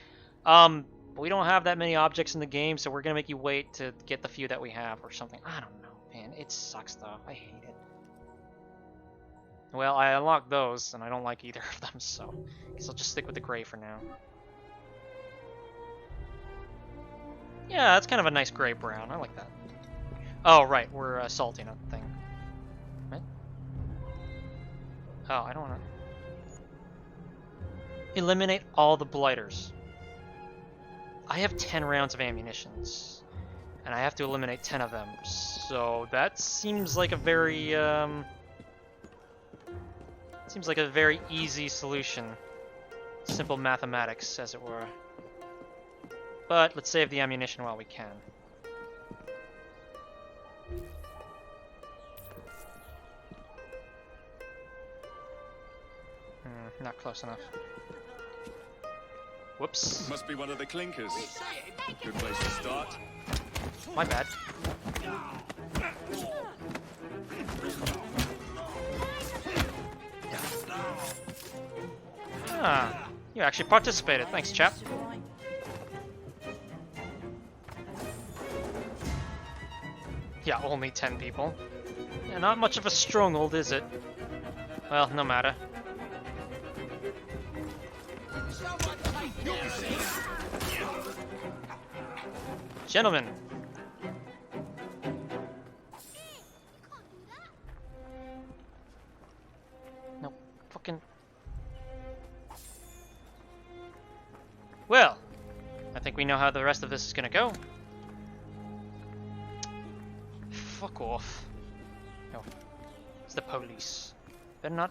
we don't have that many objects in the game, so we're gonna make you wait to get the few that we have, or something. I don't know, man. It sucks, though. I hate it. Well, I unlocked those, and I don't like either of them, so I guess I'll just stick with the gray for now. Yeah, that's kind of a nice gray-brown. I like that. Oh, right, we're assaulting a thing. What? Oh, I don't want to... Eliminate all the blighters. I have 10 rounds of ammunitions, and I have to eliminate 10 of them, so that seems like a very, seems like a very easy solution. Simple mathematics, as it were. But let's save the ammunition while we can. Not close enough. Whoops. Must be one of the clinkers. Good place to start. My bad. Ah, you actually participated. Thanks, chap. Yeah, only 10 people. Yeah, not much of a stronghold, is it? Well, no matter. Gentlemen. No, fucking... Well, I think we know how the rest of this is gonna go. Fuck off. No. It's the police. Better not...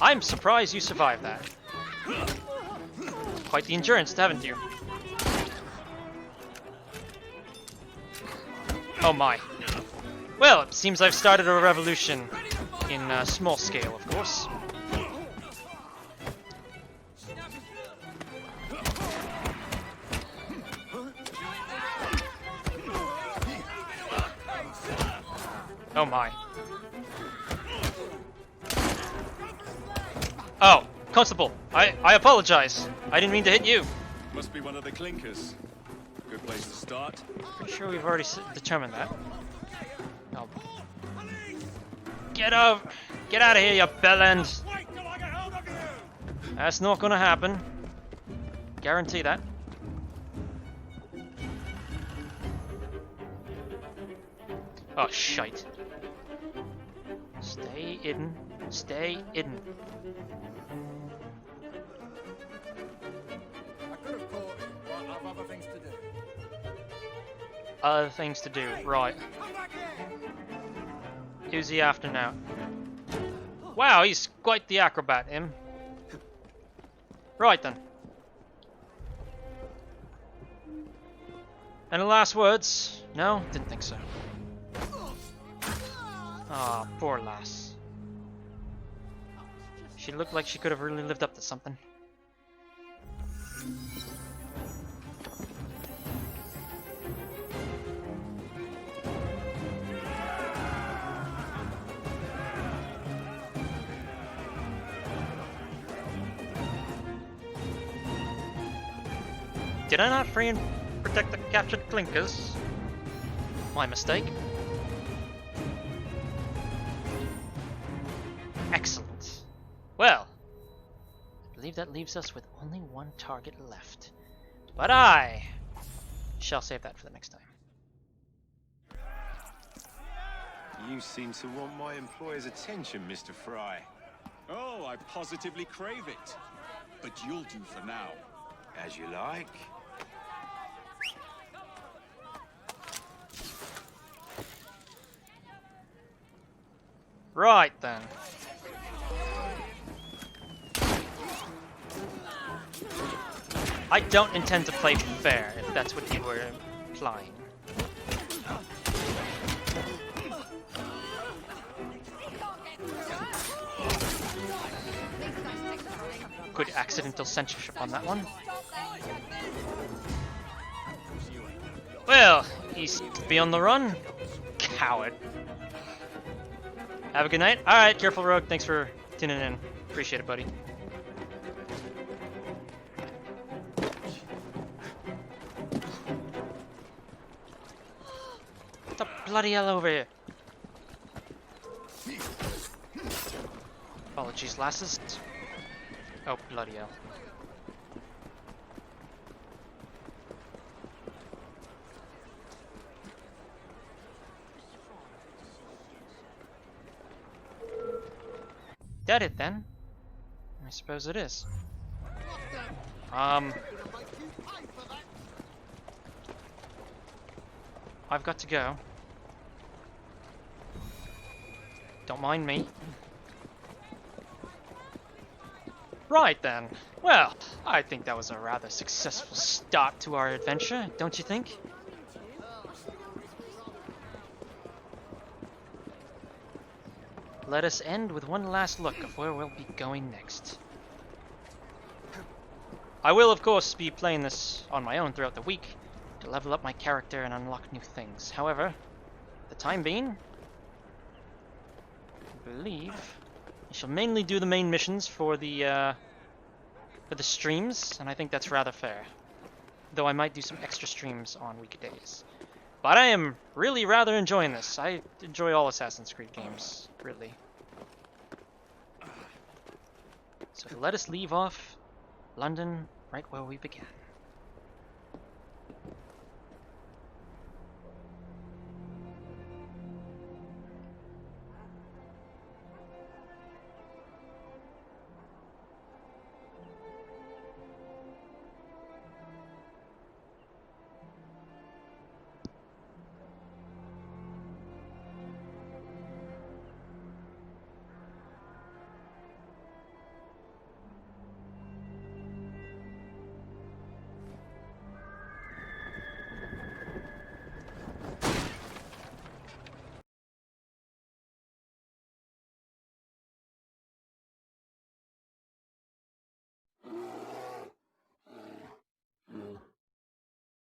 I'm surprised you survived that. Quite the endurance, haven't you? Oh my. Well, it seems I've started a revolution in small scale, of course. Oh my. Oh, Constable, I apologize. I didn't mean to hit you. Must be one of the clinkers. Good place to start. Pretty sure we've already determined that. Oh. Get out of here, you bellend! That's not gonna happen. Guarantee that. Oh, shite. Stay hidden. Stay hidden. I could have caught you, but I've other things to do. Other things to do, right. Who's he after now? Wow, he's quite the acrobat, him. Right then. Any last words? No? Didn't think so. Ah, poor lass. She looked like she could have really lived up to something. Did I not free and protect the captured clinkers? My mistake. Excellent. Well, I believe that leaves us with only one target left. But I shall save that for the next time. You seem to want my employer's attention, Mr. Frye. Oh, I positively crave it. But you'll do for now. As you like. Right then. I don't intend to play fair, if that's what you were implying. Good accidental censorship on that one. Well, he's be on the run. Coward. Have a good night. Alright, careful, Rogue. Thanks for tuning in. Appreciate it, buddy. What the bloody hell over here? Apologies, lasses. Oh, bloody hell. That it then? I suppose it is. I've got to go. Don't mind me. Right then. Well, I think that was a rather successful start to our adventure, don't you think? Let us end with one last look of where we'll be going next. I will, of course, be playing this on my own throughout the week to level up my character and unlock new things. However, the time being, I believe I shall mainly do the main missions for the streams, and I think that's rather fair. Though I might do some extra streams on weekdays. But I am really rather enjoying this. I enjoy all Assassin's Creed games, really. So let us leave off London right where we began.